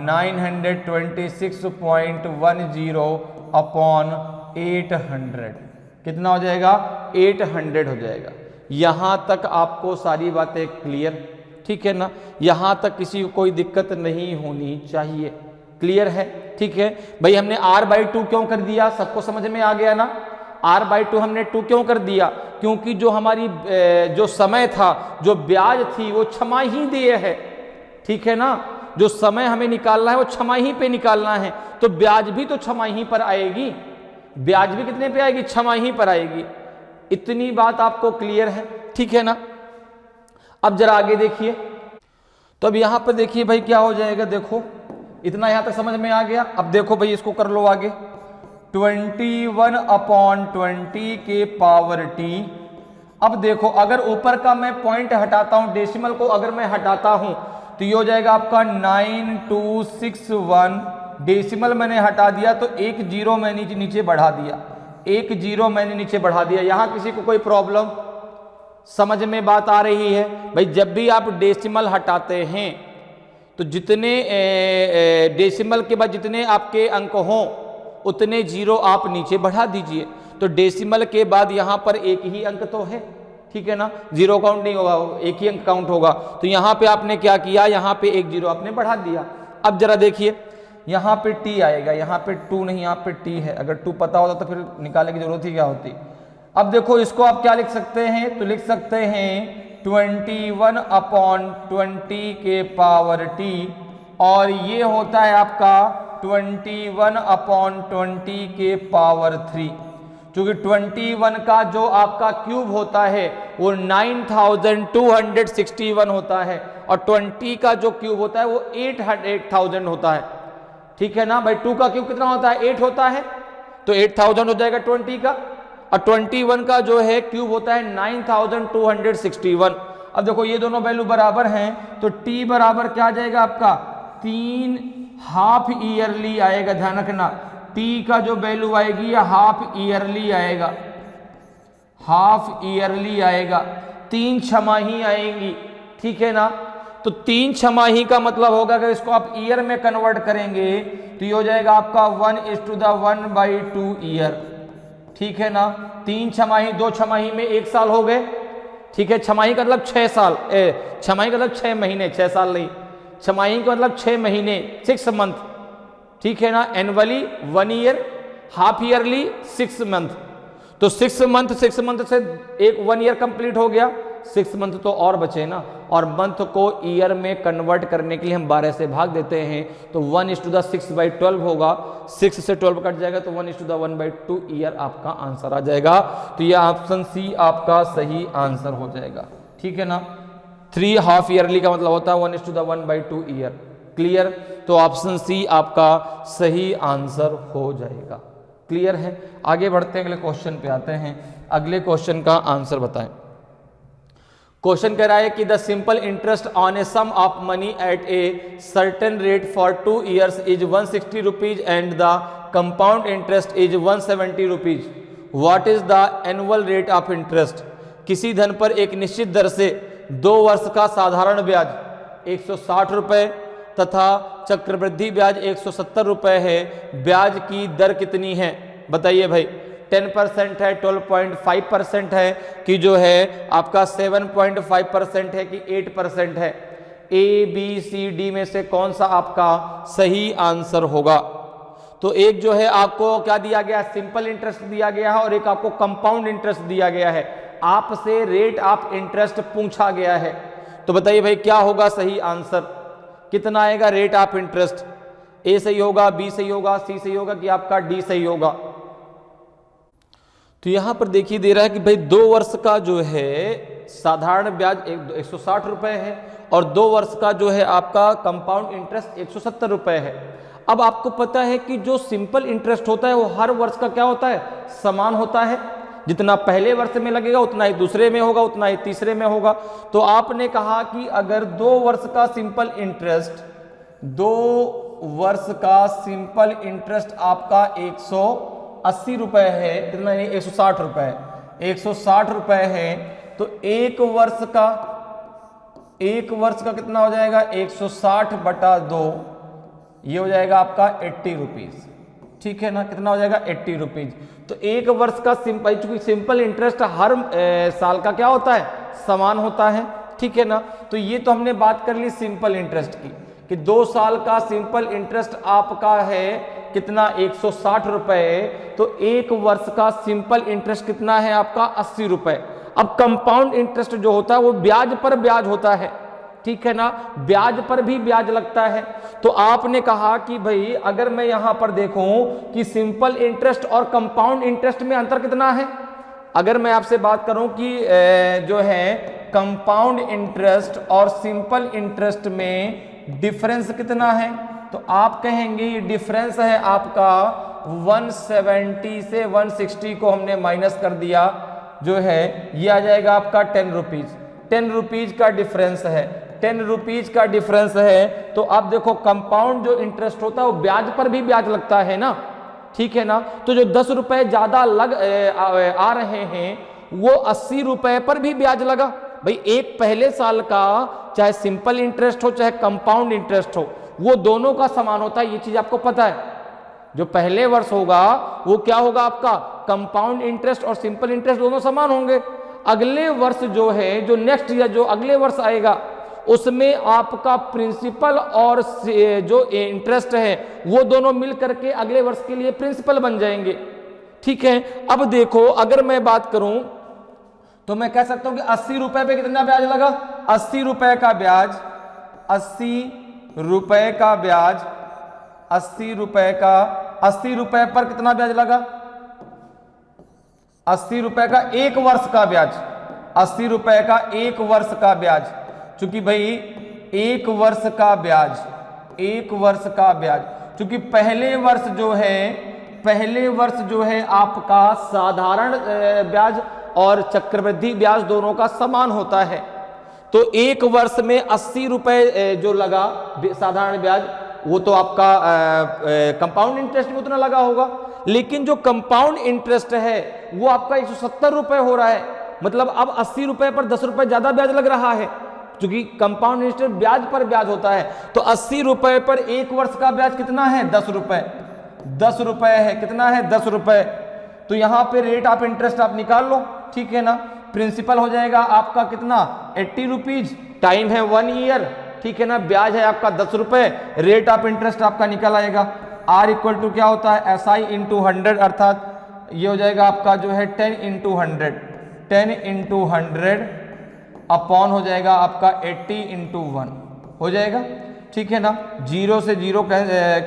926.10/800। कितना हो जाएगा 800 हो जाएगा। यहाँ तक आपको सारी बातें क्लियर, ठीक है ना, यहाँ तक किसी को कोई दिक्कत नहीं होनी चाहिए। क्लियर है? ठीक है भाई। हमने R/2 क्यों कर दिया, सबको समझ में आ गया ना। R/2 हमने 2 क्यों कर दिया, क्योंकि जो हमारी जो समय था, जो ब्याज थी वो छमाही दिए है, ठीक है ना, जो समय हमें निकालना है वो छमाही पे निकालना है, तो ब्याज भी तो छमाही पर आएगी, ब्याज भी कितने पे आएगी, छमाही पर आएगी। इतनी बात आपको क्लियर है, ठीक है ना। अब जरा आगे देखिए, तो अब यहां पर देखिए भाई क्या हो जाएगा, देखो इतना यहां तक समझ में आ गया। अब देखो भाई इसको कर लो आगे, 21/20 के पावर T। अब देखो अगर ऊपर का मैं पॉइंट हटाता हूं, डेसिमल को अगर मैं हटाता हूं तो ये हो जाएगा आपका 9261। डेसिमल मैंने हटा दिया तो एक जीरो मैंने नीचे बढ़ा दिया, एक जीरो मैंने नीचे बढ़ा दिया। यहां किसी को कोई प्रॉब्लम, समझ में बात आ रही है भाई। जब भी आप डेसिमल हटाते हैं तो जितने डेसिमल के बाद जितने आपके अंक हों उतने जीरो आप नीचे बढ़ा दीजिए। तो डेसिमल के बाद यहाँ पर एक ही अंक तो है, ठीक है ना, जीरो काउंट नहीं होगा, एक ही अंक काउंट होगा। तो यहाँ पे आपने क्या किया, यहाँ पे एक जीरो आपने बढ़ा दिया। अब जरा देखिए यहाँ पे T आएगा, यहाँ पे 2 नहीं, यहाँ पे T है। अगर 2 पता होता तो फिर निकालने की जरूरत ही क्या होती। अब देखो इसको आप क्या लिख सकते हैं, तो लिख सकते हैं 21/20 के पावर T, और ये होता है आपका 21/20 के पावर 3। क्योंकि 21 का जो आपका क्यूब होता है वो 9261 होता है, और 20 का जो क्यूब होता है वो 8000 होता है, ठीक है ना भाई। 2 का क्यूब कितना होता है, 8 होता है, तो 8000 हो जाएगा 20 का, और 21 का जो है क्यूब होता है 9261। अब देखो ये दोनों वैल्यू बराबर हैं, तो T बराबर क्या आ जाएगा आपका 3 हाफ ईयरली आएगा। ध्यान रखना T का जो वैल्यू आएगी या हाफ ईयरली आएगा, हाफ ईयरली आएगा, 3 छमाही आएंगी, ठीक है ना। तो 3 छमाही का मतलब होगा अगर इसको आप ईयर में कन्वर्ट करेंगे तो ये हो जाएगा आपका 1:1/2 ईयर, ठीक है ना। 3 छमाही, 2 छमाही में 1 साल हो गए, ठीक है। छमाही का मतलब 6 साल, छमाही का मतलब 6 महीने, 6 साल नहीं, छमाही का मतलब 6 महीने, 6 मंथ, ठीक है ना। Annually 1 year, half yearly 6 month. तो 6 मंथ से एक 1 ईयर कंप्लीट हो गया, 6 मंथ तो और बचे ना, और मंथ को ईयर में कन्वर्ट करने के लिए हम 12 से भाग देते हैं, तो 1:6/12 होगा, 6 से 12 कट जाएगा तो 1:1/2 ईयर आपका आंसर आ जाएगा। तो यह ऑप्शन सी आपका सही आंसर हो जाएगा, ठीक है ना। 3 हाफ ईयरली का मतलब होता है 1:1/2 ईयर, क्लियर। तो ऑप्शन सी आपका सही आंसर हो जाएगा, क्लियर है। आगे बढ़ते हैं, अगले क्वेश्चन पे आते हैं। अगले क्वेश्चन का आंसर बताएं। क्वेश्चन कह रहा है कि the simple interest on a sum of money at a certain rate for 2 years is 160 rupees and the compound interest is 170 rupees. What is the annual rate of interest. किसी धन पर एक निश्चित दर से 2 वर्ष का साधारण ब्याज 160 रुपए तथा चक्रवृद्धि ब्याज 170 रुपए है। ब्याज की दर कितनी है बताइए भाई। 10% है, 12.5% है, कि जो है आपका 7.5% है, कि 8% है। ABCD में से कौन सा आपका सही आंसर होगा। तो एक जो है आपको क्या दिया गया, सिंपल इंटरेस्ट दिया गया है, और एक आपको कंपाउंड इंटरेस्ट दिया गया है। आपसे रेट ऑफ इंटरेस्ट पूछा गया है, तो बताइए भाई क्या होगा सही आंसर, कितना आएगा रेट ऑफ इंटरेस्ट। ए सही होगा, बी सही होगा, सी सही होगा, कि आपका डी सही होगा। तो यहां पर देखिए दे रहा है कि भाई 2 वर्ष का जो है साधारण ब्याज 160 रुपए है, और 2 वर्ष का जो है आपका कंपाउंड इंटरेस्ट 170 रुपए है। अब आपको पता है कि जो सिंपल इंटरेस्ट होता है वो हर वर्ष का क्या होता है, समान होता है। जितना पहले वर्ष में लगेगा उतना ही दूसरे में होगा, उतना ही तीसरे में होगा। तो आपने कहा कि अगर 2 वर्ष का सिंपल इंटरेस्ट, 2 वर्ष का सिंपल इंटरेस्ट आपका 180 रुपए है, कितना नहीं 160 रुपए, 160 रुपए है, तो एक वर्ष का कितना हो जाएगा 160/2, ये हो जाएगा आपका 80 रुपीज, ठीक है ना। कितना हो जाएगा 80 रुपीज। तो एक वर्ष का सिंपल, चूंकि सिंपल इंटरेस्ट हर साल का क्या होता है, समान होता है, ठीक है ना। तो ये तो हमने बात कर ली सिंपल इंटरेस्ट की, कि 2 साल का सिंपल इंटरेस्ट आपका है कितना 160 रुपए, तो एक वर्ष का सिंपल इंटरेस्ट कितना है आपका 80 रुपए। अब कंपाउंड इंटरेस्ट जो होता है वो ब्याज पर ब्याज होता है, ठीक है ना, ब्याज पर भी ब्याज लगता है। तो आपने कहा कि भाई अगर मैं यहां पर देखूं कि सिंपल इंटरेस्ट और कंपाउंड इंटरेस्ट में अंतर कितना है, अगर मैं आपसे बात करूं कि जो है कंपाउंड इंटरेस्ट और सिंपल इंटरेस्ट में डिफरेंस कितना है, तो आप कहेंगे ये डिफरेंस है आपका 170 से 160 को हमने माइनस कर दिया, जो है ये आ जाएगा आपका 10 रुपीज। 10 रुपीज का डिफरेंस है, 10 रुपीज का डिफरेंस है। तो अब देखो कंपाउंड जो इंटरेस्ट होता है वो ब्याज पर भी ब्याज लगता है ना, ठीक है ना। तो जो 10 रुपए ज्यादा आ रहे हैं वो 80 रुपए पर भी ब्याज लगा। भाई एक पहले साल का चाहे सिंपल इंटरेस्ट हो चाहे कंपाउंड इंटरेस्ट हो, वो दोनों का समान होता है, ये चीज आपको पता है। जो पहले वर्ष होगा वो क्या होगा आपका, कंपाउंड इंटरेस्ट और सिंपल इंटरेस्ट दोनों समान होंगे। अगले वर्ष जो है, जो नेक्स्ट ईयर जो अगले वर्ष आएगा, उसमें आपका प्रिंसिपल और जो इंटरेस्ट है वो दोनों मिल करके अगले वर्ष के लिए प्रिंसिपल बन जाएंगे, ठीक है। अब देखो अगर मैं बात करूं तो मैं कह सकता हूं कि 80 रुपए पे कितना ब्याज लगा, 80 रुपए का ब्याज, 80 रुपए का ब्याज, 80 रुपए का, 80 रुपए पर कितना ब्याज लगा, 80 रुपए का एक वर्ष का ब्याज, 80 रुपए का एक वर्ष का ब्याज। चूंकि भाई एक वर्ष का ब्याज, एक वर्ष का ब्याज, चूंकि पहले वर्ष जो है आपका साधारण ब्याज और चक्रवृद्धि ब्याज दोनों का समान होता है। तो एक वर्ष में 80 रुपए जो लगा साधारण ब्याज, वो तो आपका कंपाउंड इंटरेस्ट में उतना लगा होगा। लेकिन जो कंपाउंड इंटरेस्ट है वो आपका 170 रुपए हो रहा है, मतलब अब 80 रुपए पर 10 रुपए ज्यादा ब्याज लग रहा है, क्योंकि कंपाउंड इंटरेस्ट ब्याज पर ब्याज होता है। तो 80 रुपए पर एक वर्ष का ब्याज कितना है, 10 रुपए, 10 रुपए है, कितना है 10 रुपए। तो यहां पे रेट ऑफ इंटरेस्ट आप निकाल लो, ठीक है ना। प्रिंसिपल हो जाएगा आपका कितना 80 रुपीज, टाइम है 1 ईयर, ठीक है ना, ब्याज है आपका 10 रुपए, रेट ऑफ इंटरेस्ट आपका निकल आएगा। आर इक्वल टू क्या होता है SI इंटू 100, अर्थात ये हो जाएगा आपका जो है 10 इंटू 100 अपॉन हो जाएगा आपका 80 इंटू 1 हो जाएगा, ठीक है ना, 0 से 0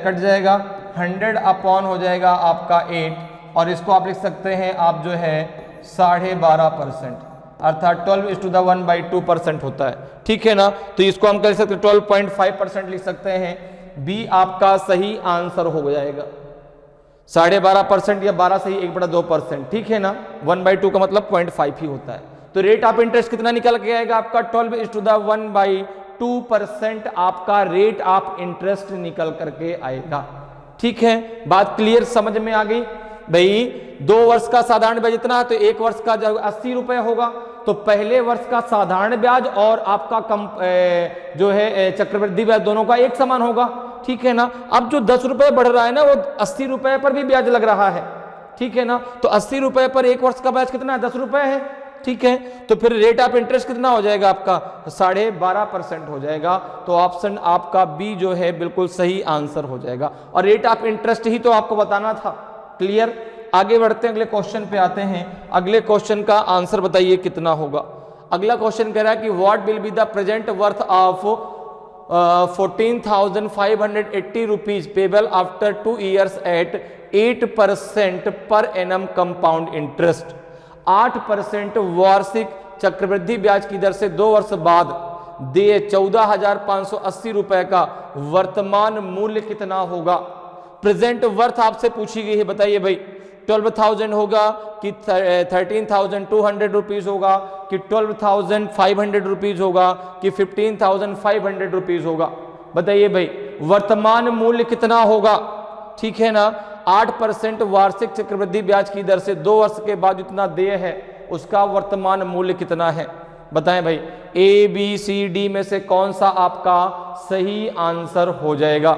कट जाएगा, 100 अपॉन हो जाएगा आपका 8, और इसको आप लिख सकते हैं आप जो है 12.5%, अर्थात 12:1/2% होता है, ठीक है ना। तो इसको हम कह सकते हैं 12.5% लिख सकते हैं। बी आपका सही आंसर हो जाएगा, 12.5% या 12 से ही 1/2%, ठीक है ना, 1/2 का मतलब 0.5 ही होता है। तो रेट ऑफ इंटरेस्ट कितना निकल के आएगा आपका 12:1/2% आपका रेट ऑफ इंटरेस्ट निकल करके आएगा, ठीक है। बात क्लियर समझ में आ गई भाई। 2 वर्ष का साधारण ब्याज इतना, तो 1 वर्ष का जब 80 रुपए होगा, तो पहले वर्ष का साधारण ब्याज और आपका जो है चक्रवृद्धि ब्याज दोनों का एक समान होगा, ठीक है ना। अब जो 10 रुपए बढ़ रहा है ना, वो 80 रुपए पर भी ब्याज लग रहा है, ठीक है ना। तो 80 रुपए पर 1 वर्ष का ब्याज कितना है 10 रुपए है, ठीक है। तो फिर रेट ऑफ इंटरेस्ट कितना हो जाएगा आपका 12.5% हो जाएगा। तो ऑप्शन आपका बी जो है बिल्कुल सही आंसर हो जाएगा, और रेट ऑफ इंटरेस्ट ही तो आपको बताना था। क्लियर, आगे बढ़ते हैं, अगले क्वेश्चन पे आते हैं। अगले क्वेश्चन का आंसर बताइए कितना होगा। अगला क्वेश्चन कह रहा है कि what will be the present worth of 14,580 rupees payable after 2 years at 8% per annum compound interest. 8% वार्षिक चक्रवृद्धि ब्याज की दर से 2 वर्ष बाद दिए 14,580 रुपए का वर्तमान मूल्य कितना होगा। प्रेजेंट वर्थ आपसे पूछी गई है, बताइए भाई 12,000 होगा कि 13,200 रुपीज होगा कि 12,500 रुपीज होगा कि 15,500 रुपीज होगा। बताइए भाई वर्तमान मूल्य कितना होगा, ठीक है ना। 8% वार्षिक चक्रवृद्धि ब्याज की दर से 2 वर्ष के बाद जितना देय है उसका वर्तमान मूल्य कितना है, बताएं भाई। ABCD में से कौन सा आपका सही आंसर हो जाएगा।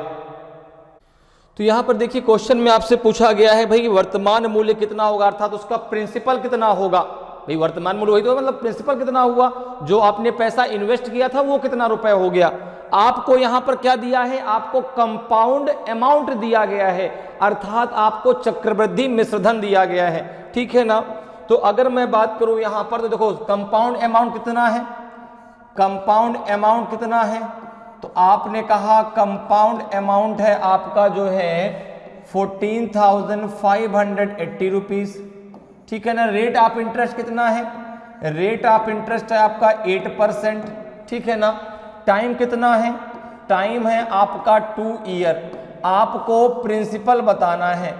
तो यहां पर देखिए क्वेश्चन में आपसे पूछा गया है भाई वर्तमान मूल्य कितना होगा, अर्थात उसका प्रिंसिपल कितना होगा। भाई वर्तमान मूल्य वही तो मतलब प्रिंसिपल कितना हुआ, जो आपने पैसा इन्वेस्ट किया था वो कितना रुपए हो गया। आपको यहां पर क्या दिया है, आपको कंपाउंड अमाउंट दिया गया है, अर्थात आपको चक्रवृद्धि मिश्रधन दिया गया है, ठीक है ना। तो अगर मैं बात करूं यहां पर, तो देखो कंपाउंड अमाउंट कितना है, कंपाउंड अमाउंट कितना है, तो आपने कहा कंपाउंड अमाउंट है आपका जो है 14,580 रुपीज, ठीक है ना। रेट ऑफ इंटरेस्ट कितना है, रेट ऑफ इंटरेस्ट है आपका 8%, ठीक है ना। टाइम कितना है, टाइम है आपका 2 ईयर। आपको प्रिंसिपल बताना है,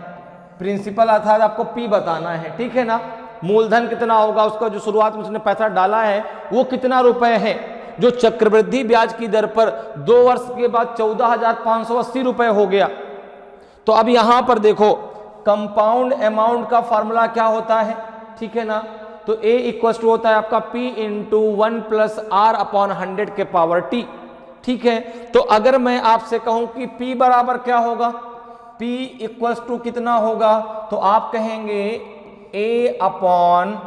प्रिंसिपल अर्थात आपको P बताना है, ठीक है ना। मूलधन कितना होगा, उसका जो शुरुआत में उसने पैसा डाला है वो कितना रुपए है, जो चक्रवृद्धि ब्याज की दर पर 2 वर्ष के बाद 14,580 रुपए हो गया। तो अब यहां पर देखो कंपाउंड अमाउंट का फॉर्मूला क्या होता है, ठीक है ना। तो A इक्वल टू होता है आपका P इंटू 1 + R/100 के पावर T, ठीक है। तो अगर मैं आपसे कहूं कि P बराबर क्या होगा, P इक्वल टू कितना होगा, तो आप कहेंगे A अपॉन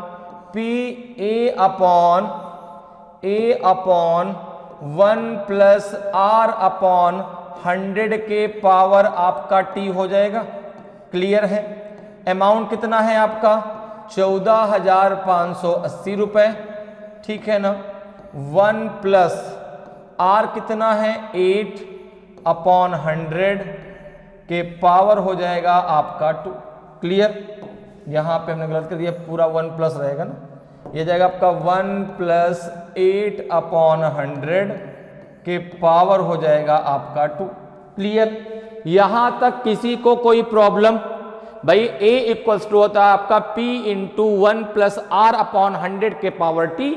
1 + R/100 के पावर आपका T हो जाएगा। क्लियर है। अमाउंट कितना है आपका 14,580 रुपए, ठीक है ना। 1 + R कितना है 8/100 के पावर हो जाएगा आपका 2। क्लियर, यहां पे हमने गलत कर दिया, पूरा 1 प्लस रहेगा ना, ये जाएगा आपका 1 + 8/100 के पावर हो जाएगा आपका 2। क्लियर, यहां तक किसी को कोई प्रॉब्लम। भाई A इक्वल टू होता है आपका P इंटू 1 + R/100 के पावर T।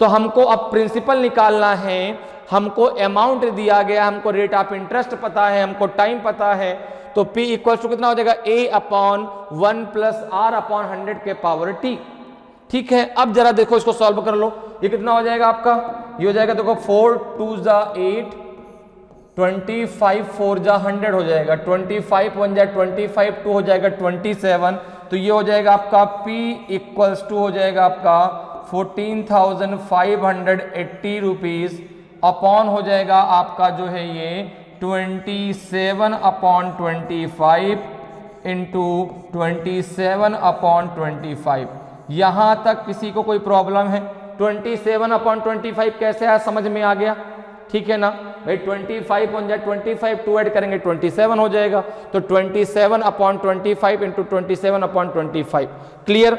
तो हमको अब प्रिंसिपल निकालना है, हमको अमाउंट दिया गया, हमको रेट ऑफ इंटरेस्ट पता है, हमको टाइम पता है। तो P इक्वल टू कितना हो जाएगा A/1 + R/100 के पावर T, ठीक है। अब जरा देखो इसको सॉल्व कर लो, ये कितना हो जाएगा आपका, ये हो जाएगा देखो 4 2 8, 25 4 100 हो जाएगा, 25 1 25, 2 हो जाएगा 27। तो ये हो जाएगा आपका P इक्वल्स टू हो जाएगा आपका 14,580 रुपीज़ अपॉन हो जाएगा आपका जो है ये 27/25 इंटू 27/25। यहाँ तक किसी को कोई प्रॉब्लम है? 27/25 कैसे आया, समझ में आ गया? ठीक है ना भाई, 25 हो जाए 25 टू ऐड करेंगे 27 हो जाएगा, तो 27/25 इंटू 27/25। क्लियर?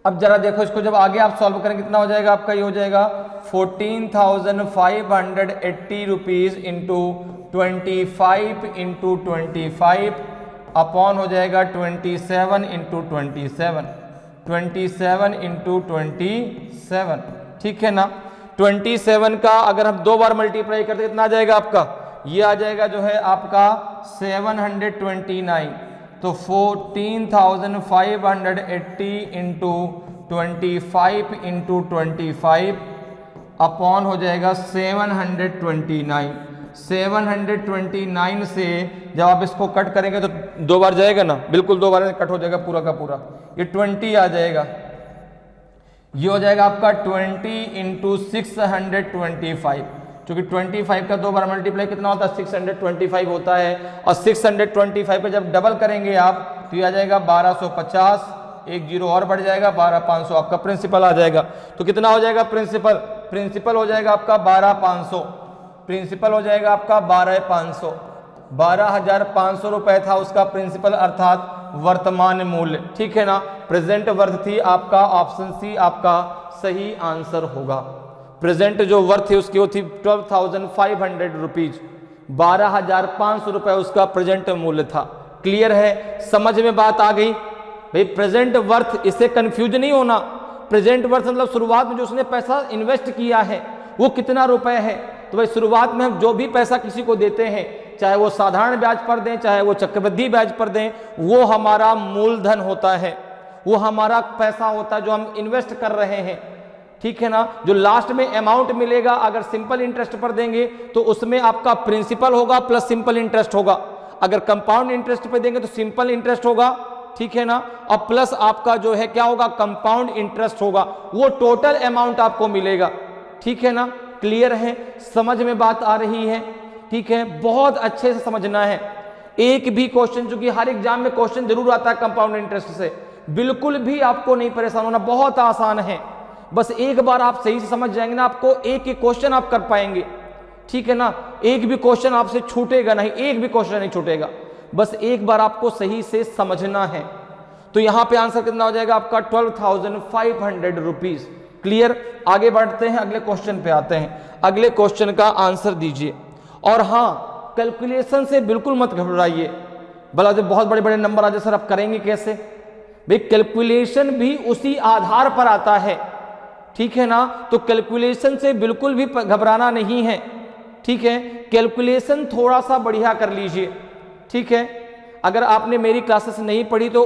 अब जरा देखो इसको, जब आगे आप सॉल्व करेंगे कितना हो जाएगा आपका, ये हो जाएगा 14,580 रुपीज़ इंटू 25 इंटू 25 अपॉन हो जाएगा 27 इंटू 27 इंटू 27। ठीक है ना? 27 का अगर हम 2 बार मल्टीप्लाई करते कितना आ जाएगा आपका, ये आ जाएगा जो है आपका 729। तो 14,580 इंटू 25 इंटू 25 अपॉन हो जाएगा 729। 729 से जब आप इसको कट करेंगे तो 2 बार जाएगा ना, बिल्कुल 2 बार कट हो जाएगा पूरा का पूरा, ये 20 आ जाएगा। ये हो जाएगा आपका 20 इंटू 625, क्योंकि 25 का 2 बार मल्टीप्लाई कितना होता है, 625 होता है, और 625 पे जब डबल करेंगे आप तो ये आ जाएगा 1250, एक जीरो और बढ़ जाएगा 12,500, आपका प्रिंसिपल आ जाएगा। तो कितना हो जाएगा प्रिंसिपल? प्रिंसिपल हो जाएगा आपका 12,500, प्रिंसिपल हो जाएगा आपका 12,500, 12,500 रुपए था उसका प्रिंसिपल, अर्थात वर्तमान मूल्य। ठीक है ना? प्रेजेंट वर्थ थी आपका, ऑप्शन सी आपका सही आंसर होगा। प्रेजेंट जो वर्थ थी उसकी वो थी 12,500 रुपीज, 12,500 रुपए उसका प्रेजेंट मूल्य था। क्लियर है? समझ में बात आ गई भाई? प्रेजेंट वर्थ, इससे कंफ्यूज नहीं होना। प्रेजेंट वर्थ मतलब शुरुआत में जो उसने पैसा इन्वेस्ट किया है वो कितना रुपए है। तो भाई शुरुआत में हम जो भी पैसा किसी को देते हैं, चाहे वो साधारण ब्याज पर दें चाहे वो चक्रवृद्धि ब्याज पर दें, वो हमारा मूलधन होता है, वो हमारा पैसा होता है जो हम इन्वेस्ट कर रहे हैं। ठीक है ना? जो लास्ट में अमाउंट मिलेगा अगर सिंपल इंटरेस्ट पर देंगे तो उसमें आपका प्रिंसिपल होगा प्लस सिंपल इंटरेस्ट होगा, अगर कंपाउंड इंटरेस्ट पे देंगे तो सिंपल इंटरेस्ट होगा। ठीक है ना? और प्लस आपका जो है क्या होगा, कंपाउंड इंटरेस्ट होगा, वो टोटल अमाउंट आपको मिलेगा। ठीक है ना? क्लियर है? समझ में बात आ रही है? ठीक है, बहुत अच्छे से समझना है। एक भी क्वेश्चन, चूंकि हर एग्जाम में क्वेश्चन जरूर आता है कंपाउंड इंटरेस्ट से, बिल्कुल भी आपको नहीं परेशान होना, बहुत आसान है। बस एक बार आप सही से समझ जाएंगे ना, आपको एक एक क्वेश्चन आप कर पाएंगे। ठीक है ना? एक भी क्वेश्चन आपसे छूटेगा नहीं, एक भी क्वेश्चन नहीं छूटेगा, बस एक बार आपको सही से समझना है। तो यहां पे आंसर कितना हो जाएगा आपका 12,500 रुपीज। क्लियर? आगे बढ़ते हैं, अगले क्वेश्चन पे आते हैं। अगले क्वेश्चन का आंसर दीजिए। और हाँ, कैलकुलेशन से बिल्कुल मत घबराइए। भला जब बहुत बड़े बड़े नंबर आ जाए सर आप करेंगे कैसे, भाई कैलकुलेशन भी उसी आधार पर आता है। ठीक है ना? तो कैलकुलेशन से बिल्कुल भी घबराना नहीं है। ठीक है? कैलकुलेशन थोड़ा सा बढ़िया कर लीजिए। ठीक है? अगर आपने मेरी क्लासेस नहीं पढ़ी तो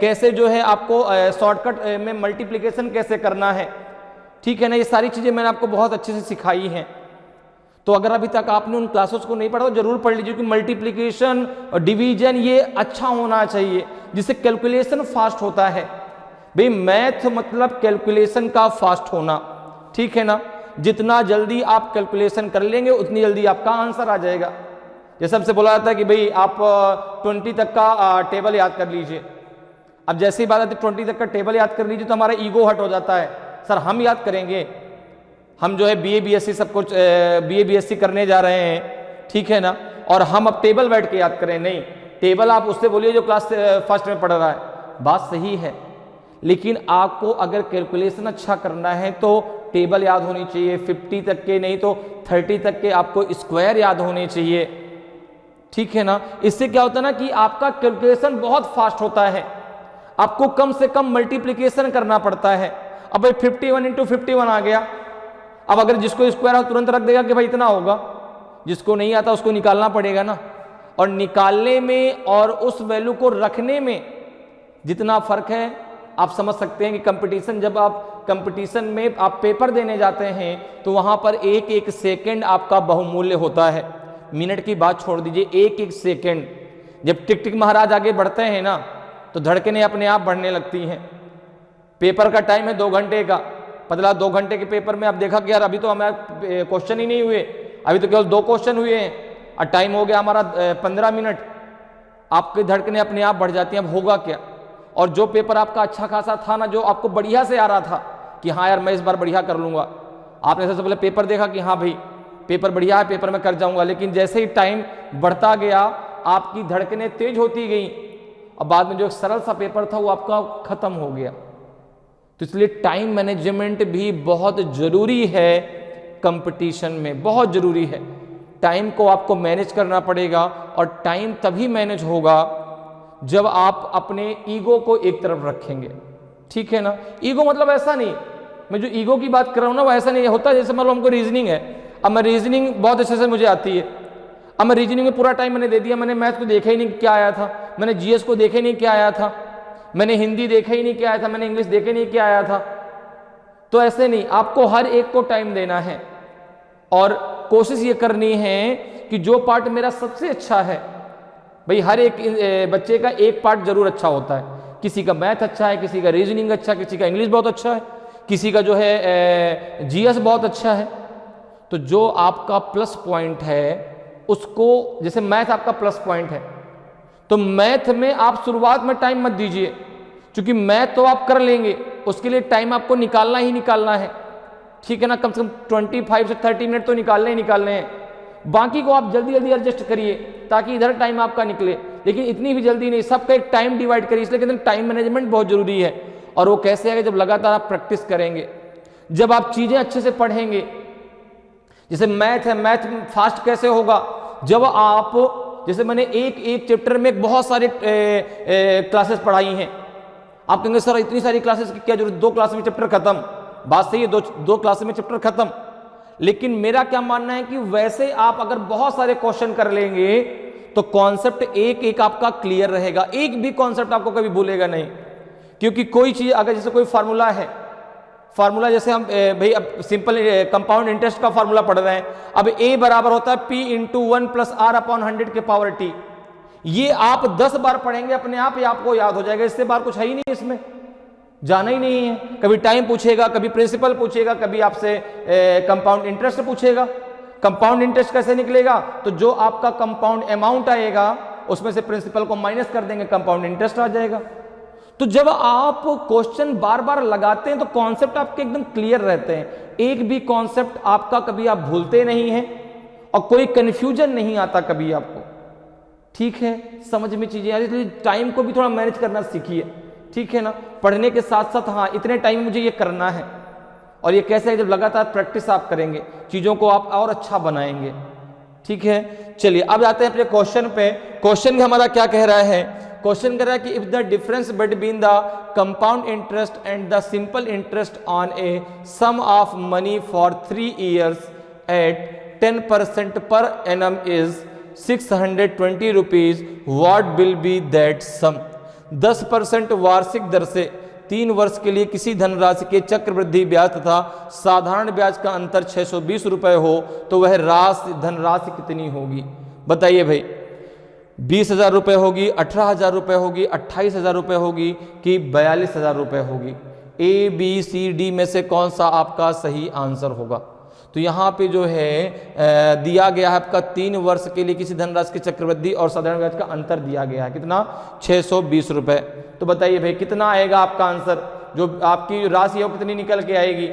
कैसे जो है आपको शॉर्टकट में मल्टीप्लिकेशन कैसे करना है, ठीक है ना, ये सारी चीज़ें मैंने आपको बहुत अच्छे से सिखाई हैं। तो अगर अभी तक आपने उन क्लासेस को नहीं पढ़ा तो जरूर पढ़ लीजिए, क्योंकि मल्टीप्लिकेशन और डिवीजन ये अच्छा होना चाहिए जिससे कैलकुलेशन फास्ट होता है। भाई मैथ मतलब कैलकुलेशन का फास्ट होना। ठीक है ना? जितना जल्दी आप कैलकुलेशन कर लेंगे उतनी जल्दी आपका आंसर आ जाएगा। जैसे हमसे बोला जाता है कि भाई आप 20 तक का टेबल याद कर लीजिए। अब जैसी बात आती है 20 तक का टेबल याद कर लीजिए तो हमारा ईगो हट हो जाता है, सर हम याद करेंगे, हम जो है बीए बीएससी सब कुछ बीए बीएससी करने जा रहे हैं। ठीक है ना? और हम अब टेबल बैठ के याद करें, नहीं, टेबल आप उससे बोलिए जो क्लास फर्स्ट में पढ़ रहा है। बात सही है, लेकिन आपको अगर कैलकुलेशन अच्छा करना है तो टेबल याद होनी चाहिए, 50 तक के नहीं तो 30 तक के आपको स्क्वायर याद होने चाहिए। ठीक है ना? इससे क्या होता है ना कि आपका कैलकुलेशन बहुत फास्ट होता है, आपको कम से कम मल्टीप्लिकेशन करना पड़ता है। अब भाई 51 इंटू 51 आ गया, अब अगर जिसको स्क्वायर हो तुरंत रख देगा कि भाई इतना होगा, जिसको नहीं आता उसको निकालना पड़ेगा ना। और निकालने में और उस वैल्यू को रखने में जितना फर्क है आप समझ सकते हैं कि कंपटीशन, जब आप कंपटीशन में आप पेपर देने जाते हैं तो वहां पर एक एक सेकंड आपका बहुमूल्य होता है। मिनट की बात छोड़ दीजिए, एक एक सेकंड। जब टिक टिक महाराज आगे बढ़ते हैं ना तो धड़कनें अपने आप बढ़ने लगती हैं। पेपर का टाइम है 2 घंटे का, बदला 2 घंटे के पेपर में आप देखा कि यार अभी तो हमारे क्वेश्चन ही नहीं हुए, अभी तो केवल 2 क्वेश्चन हुए हैं और टाइम हो गया हमारा 15 मिनट। आपकी धड़कनें अपने आप बढ़ जाती हैं, अब होगा क्या। और जो पेपर आपका अच्छा खासा था ना, जो आपको बढ़िया से आ रहा था कि हाँ यार मैं इस बार बढ़िया कर लूँगा, आपने सबसे पहले पेपर देखा कि हाँ भाई पेपर बढ़िया है, पेपर में कर जाऊँगा, लेकिन जैसे ही टाइम बढ़ता गया आपकी धड़कनें तेज होती गई और बाद में जो एक सरल सा पेपर था वो आपका खत्म हो गया। तो इसलिए टाइम मैनेजमेंट भी बहुत जरूरी है, कंपटीशन में बहुत जरूरी है। टाइम को आपको मैनेज करना पड़ेगा और टाइम तभी मैनेज होगा जब आप अपने ईगो को एक तरफ रखेंगे, ठीक है ना। ईगो मतलब ऐसा नहीं, मैं जो ईगो की बात कर रहा हूं ना वो ऐसा नहीं होता जैसे मान लो हमको रीजनिंग है, अब मैं रीजनिंग बहुत अच्छे से मुझे आती है, अब मैं रीजनिंग में पूरा टाइम मैंने दे दिया, मैंने मैथ को देखा ही नहीं क्या आया था, मैंने जीएस को देखा ही नहीं क्या आया था, मैंने हिंदी देखा ही नहीं क्या आया था, मैंने इंग्लिश देखा ही नहीं क्या आया था। तो ऐसे नहीं, आपको हर एक को टाइम देना है और कोशिश ये करनी है कि जो पार्ट मेरा सबसे अच्छा है, भाई हर एक बच्चे का एक पार्ट जरूर अच्छा होता है, किसी का मैथ अच्छा है, किसी का रीजनिंग अच्छा है, किसी का इंग्लिश बहुत अच्छा है, किसी का जो है जीएस बहुत अच्छा है। तो जो आपका प्लस पॉइंट है उसको, जैसे मैथ आपका प्लस पॉइंट है तो मैथ में आप शुरुआत में टाइम मत दीजिए, क्योंकि मैथ तो आप कर लेंगे, उसके लिए टाइम आपको निकालना ही निकालना है, ठीक है ना। कम से कम 25 से 30 मिनट तो निकालने ही निकालने हैं, बाकी को आप जल्दी जल्दी एडजस्ट करिए ताकि इधर टाइम आपका निकले, लेकिन इतनी भी जल्दी नहीं, सबका एक टाइम डिवाइड करिए। इसलिए कहते हैं टाइम मैनेजमेंट बहुत जरूरी है। और वो कैसे आएगा, जब लगातार आप प्रैक्टिस करेंगे, जब आप चीजें अच्छे से पढ़ेंगे। जैसे मैथ है, मैथ फास्ट कैसे होगा, जब आप, जैसे मैंने एक चैप्टर में बहुत सारे क्लासेस पढ़ाई हैं, आप कहेंगे सर इतनी सारी क्लासेस की क्या जरूरत, 2 क्लास में चैप्टर खत्म, बात सही है, दो क्लास में चैप्टर खत्म, लेकिन मेरा क्या मानना है कि वैसे आप अगर बहुत सारे क्वेश्चन कर लेंगे तो कॉन्सेप्ट एक एक आपका क्लियर रहेगा, एक भी कॉन्सेप्ट आपको कभी भूलेगा नहीं। क्योंकि कोई चीज अगर जैसे कोई फार्मूला है, फार्मूला जैसे हम भाई अब सिंपल कंपाउंड इंटरेस्ट का फार्मूला पढ़ रहे हैं, अब ए बराबर होता है P into 1 plus R upon 100 के पावर टी, ये आप 10 बार पढ़ेंगे अपने आप ही आपको याद हो जाएगा, इससे बार कुछ है ही नहीं, इसमें जाना ही नहीं है। कभी टाइम पूछेगा, कभी प्रिंसिपल पूछेगा, कभी आपसे कंपाउंड इंटरेस्ट पूछेगा। कंपाउंड इंटरेस्ट कैसे निकलेगा, तो जो आपका कंपाउंड अमाउंट आएगा उसमें से प्रिंसिपल को माइनस कर देंगे, कंपाउंड इंटरेस्ट आ जाएगा। तो जब आप क्वेश्चन बार बार लगाते हैं तो कॉन्सेप्ट आपके एकदम क्लियर रहते हैं, एक भी कॉन्सेप्ट आपका कभी आप भूलते नहीं हैं और कोई कंफ्यूजन नहीं आता कभी आपको, ठीक है, समझ में चीजें आ रही। टाइम को भी थोड़ा मैनेज करना सीखिए, ठीक है ना। पढ़ने के साथ साथ हाँ इतने टाइम मुझे ये करना है, और ये कैसे है, जब लगातार प्रैक्टिस आप करेंगे चीजों को आप और अच्छा बनाएंगे, ठीक है। चलिए अब आते हैं अपने क्वेश्चन पे। क्वेश्चन हमारा क्या कह रहा है, क्वेश्चन कह रहा है कि if the difference between the compound interest and the simple interest on a sum of money for 3 years at 10% per annum is 620 rupees, what will be that sum. 10% वार्षिक दर से 3 वर्ष के लिए किसी धनराशि के चक्रवृद्धि ब्याज तथा साधारण ब्याज का अंतर 620 रुपए हो तो वह धनराशि कितनी होगी। बताइए भाई, 20,000 रुपये होगी, 18,000 रुपये होगी, 28,000 रुपये होगी कि 42,000 रुपये होगी। ए बी सी डी में से कौन सा आपका सही आंसर होगा। तो यहाँ पे जो है दिया गया है आपका 3 वर्ष के लिए किसी धनराशि की चक्रवृद्धि और साधारण ब्याज का अंतर दिया गया है, कितना, 620 रुपये। तो बताइए भाई कितना आएगा आपका आंसर, जो आपकी राशि है वो कितनी निकल के आएगी,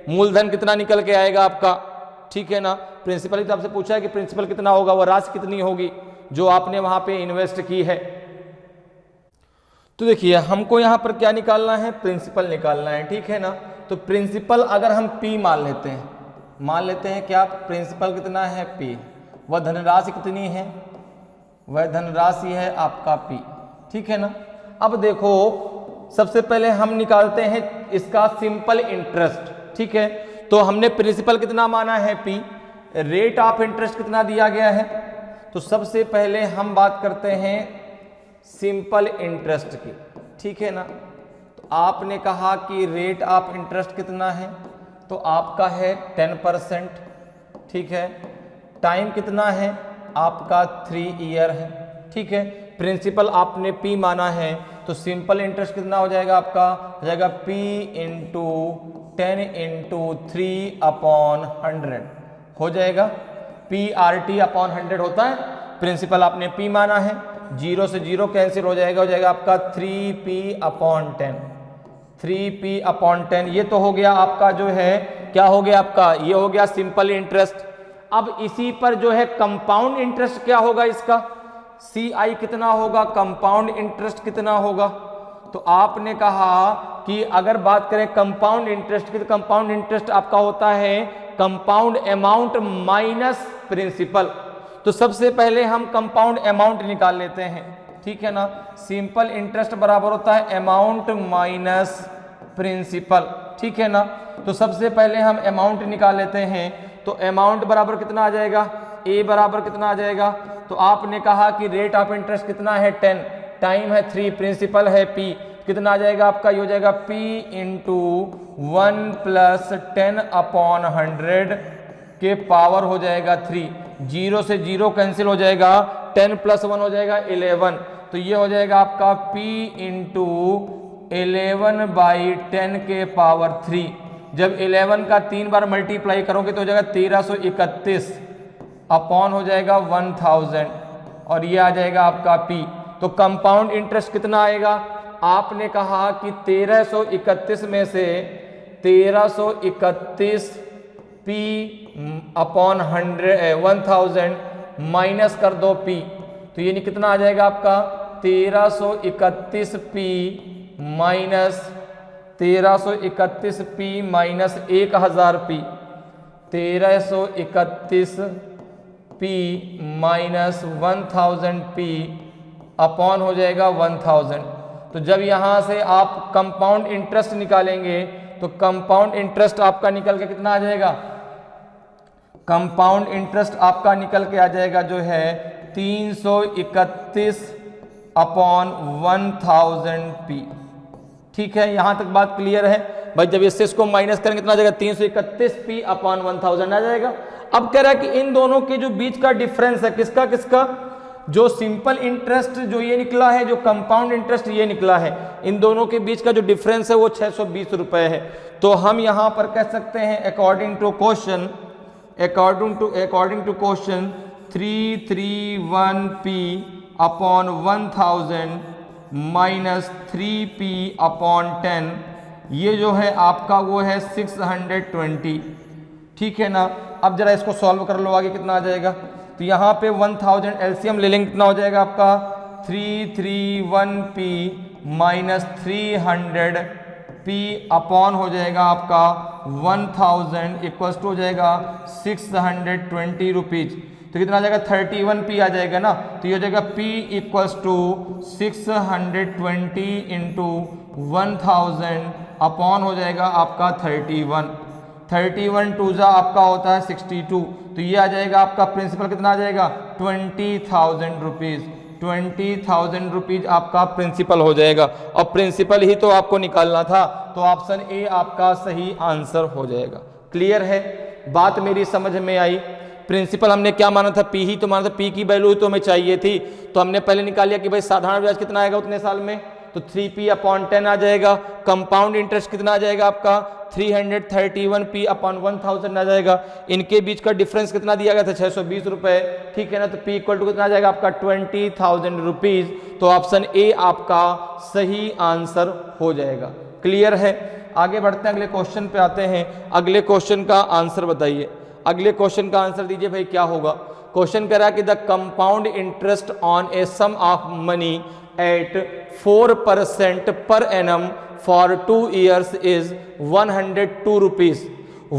मूलधन कितना निकल के आएगा आपका, ठीक है ना। प्रिंसिपल ही तो आपसे पूछा है कि प्रिंसिपल कितना होगा, वो राशि कितनी होगी जो आपने वहां पे इन्वेस्ट की है। तो देखिए हमको यहां पर क्या निकालना है, प्रिंसिपल निकालना है, ठीक है ना। तो प्रिंसिपल अगर हम P मान लेते हैं क्या, प्रिंसिपल कितना है P, वह धनराशि कितनी है, वह धनराशि है आपका P, ठीक है ना। अब देखो सबसे पहले हम निकालते हैं इसका सिंपल इंटरेस्ट, ठीक है। तो हमने प्रिंसिपल कितना माना है P, रेट ऑफ इंटरेस्ट कितना दिया गया है। तो सबसे पहले हम बात करते हैं सिंपल इंटरेस्ट की, ठीक है ना। तो आपने कहा कि रेट ऑफ इंटरेस्ट कितना है, तो आपका है 10%, ठीक है। टाइम कितना है आपका 3 ईयर है, ठीक है। प्रिंसिपल आपने P माना है, तो सिंपल इंटरेस्ट कितना हो जाएगा आपका, हो जाएगा P इंटू 10 इंटू 3/100 हो जाएगा। PRT अपॉन 100 होता है, प्रिंसिपल आपने P माना है, 0 से 0 कैंसिल हो जाएगा आपका 3P/10, 3P/10। ये तो हो गया आपका जो है, क्या हो गया आपका, ये हो गया सिंपल इंटरेस्ट। अब इसी पर जो है कंपाउंड इंटरेस्ट क्या होगा इसका, CI कितना होगा, कंपाउंड इंटरेस्ट कितना होगा। तो आपने कहा कि अगर बात करें कंपाउंड इंटरेस्ट की, तो कंपाउंड इंटरेस्ट आपका होता है कंपाउंड अमाउंट माइनस प्रिंसिपल। तो सबसे पहले हम कंपाउंड अमाउंट निकाल लेते हैं, ठीक है ना। सिंपल इंटरेस्ट बराबर होता है अमाउंट माइनस प्रिंसिपल, ठीक है ना। तो सबसे पहले हम अमाउंट निकाल लेते हैं, तो अमाउंट बराबर कितना आ जाएगा, A बराबर कितना आ जाएगा। तो आपने कहा कि रेट ऑफ इंटरेस्ट कितना है 10, टाइम है 3, प्रिंसिपल है P, कितना आ जाएगा आपका, ये हो जाएगा P इंटू 1 + 10/100 के पावर हो जाएगा 3, 0 से 0 कैंसिल हो जाएगा, 10 + 1 हो जाएगा 11। तो ये हो जाएगा आपका P इंटू 11/10 के पावर 3। जब 11 का 3 बार मल्टीप्लाई करोगे तो हो जाएगा 1331 अपॉन हो जाएगा 1000, और ये आ जाएगा आपका P। तो कंपाउंड इंटरेस्ट कितना आएगा, आपने कहा कि 1331 में से 1331 P/1000 माइनस कर दो P, तो ये कितना आ जाएगा आपका 1331 P minus 1331 P minus 1000 P, 1331 P minus 1000 P upon हो जाएगा 1000। तो जब यहाँ से आप कंपाउंड इंटरेस्ट निकालेंगे तो कंपाउंड इंटरेस्ट आपका निकल के कितना आ जाएगा, कंपाउंड इंटरेस्ट आपका निकल के आ जाएगा जो है 331/1000 P, ठीक है। यहाँ तक बात क्लियर है भाई। जब इससे इसको माइनस करेंगे कितना आ जाएगा, 331 P/1000 आ जाएगा। अब कह रहा है कि इन दोनों के जो बीच का डिफरेंस है किसका किसका, जो सिंपल इंटरेस्ट जो ये निकला है, जो कंपाउंड इंटरेस्ट ये निकला है, इन दोनों के बीच का जो डिफरेंस है वो 620 रुपए है। तो हम यहां पर कह सकते हैं according to question 331 P/1000 minus 3P/10, ये जो है आपका वो है 620, ठीक है ना। अब जरा इसको सॉल्व कर लो, आगे कितना आ जाएगा। तो यहाँ पे 1000 एलसीएम ले लेंगे, कितना हो जाएगा आपका 331 P माइनस 300 P अपॉन हो जाएगा आपका 1000 इक्वल्स टू हो जाएगा 620 रुपीज। तो कितना आ जाएगा 31 P आ जाएगा ना। तो ये हो जाएगा P equals to 620 into 1000 upon हो जाएगा आपका 31 2 आपका होता है 62। तो ये आ जाएगा आपका प्रिंसिपल कितना आ जाएगा 20,000 रुपीज, 20,000 रुपीज आपका प्रिंसिपल हो जाएगा। और प्रिंसिपल ही तो आपको निकालना था, तो ऑप्शन ए आपका सही आंसर हो जाएगा। क्लियर है बात, मेरी समझ में आई। प्रिंसिपल हमने क्या माना था, पी ही तो माना था, पी की वैल्यू तो हमें चाहिए थी, तो हमने पहले निकाल लिया कि भाई साधारण ब्याज कितना आएगा उतने साल में, तो 3P/10 आ जाएगा। कंपाउंड इंटरेस्ट कितना आ जाएगा आपका 331 P/1000 आ जाएगा। इनके बीच का डिफरेंस कितना दिया गया था 620 रुपए, ठीक है ना। तो P इक्वल टू कितना आ जाएगा आपका 20,000 रुपीज। तो ऑप्शन ए आपका सही आंसर हो जाएगा। क्लियर है, आगे बढ़ते हैं, अगले क्वेश्चन पे आते हैं। अगले क्वेश्चन का आंसर बताइए, अगले क्वेश्चन का आंसर दीजिए भाई क्या होगा। क्वेश्चन कह रहा है कि the compound interest on a sum of money at 4% per annum for 2 years is 102 rupees.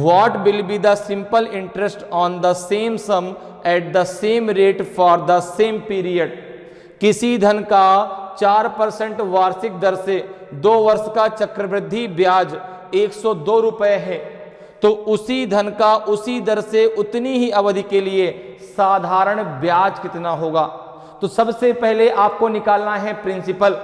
What will be the simple interest on the same sum at the same rate for the same period? किसी धन का 4% वार्षिक दर से 2 वर्ष का चक्रवृद्धि ब्याज 102 रुपए है, तो उसी धन का उसी दर से उतनी ही अवधि के लिए साधारण ब्याज कितना होगा। तो सबसे पहले आपको निकालना है प्रिंसिपल,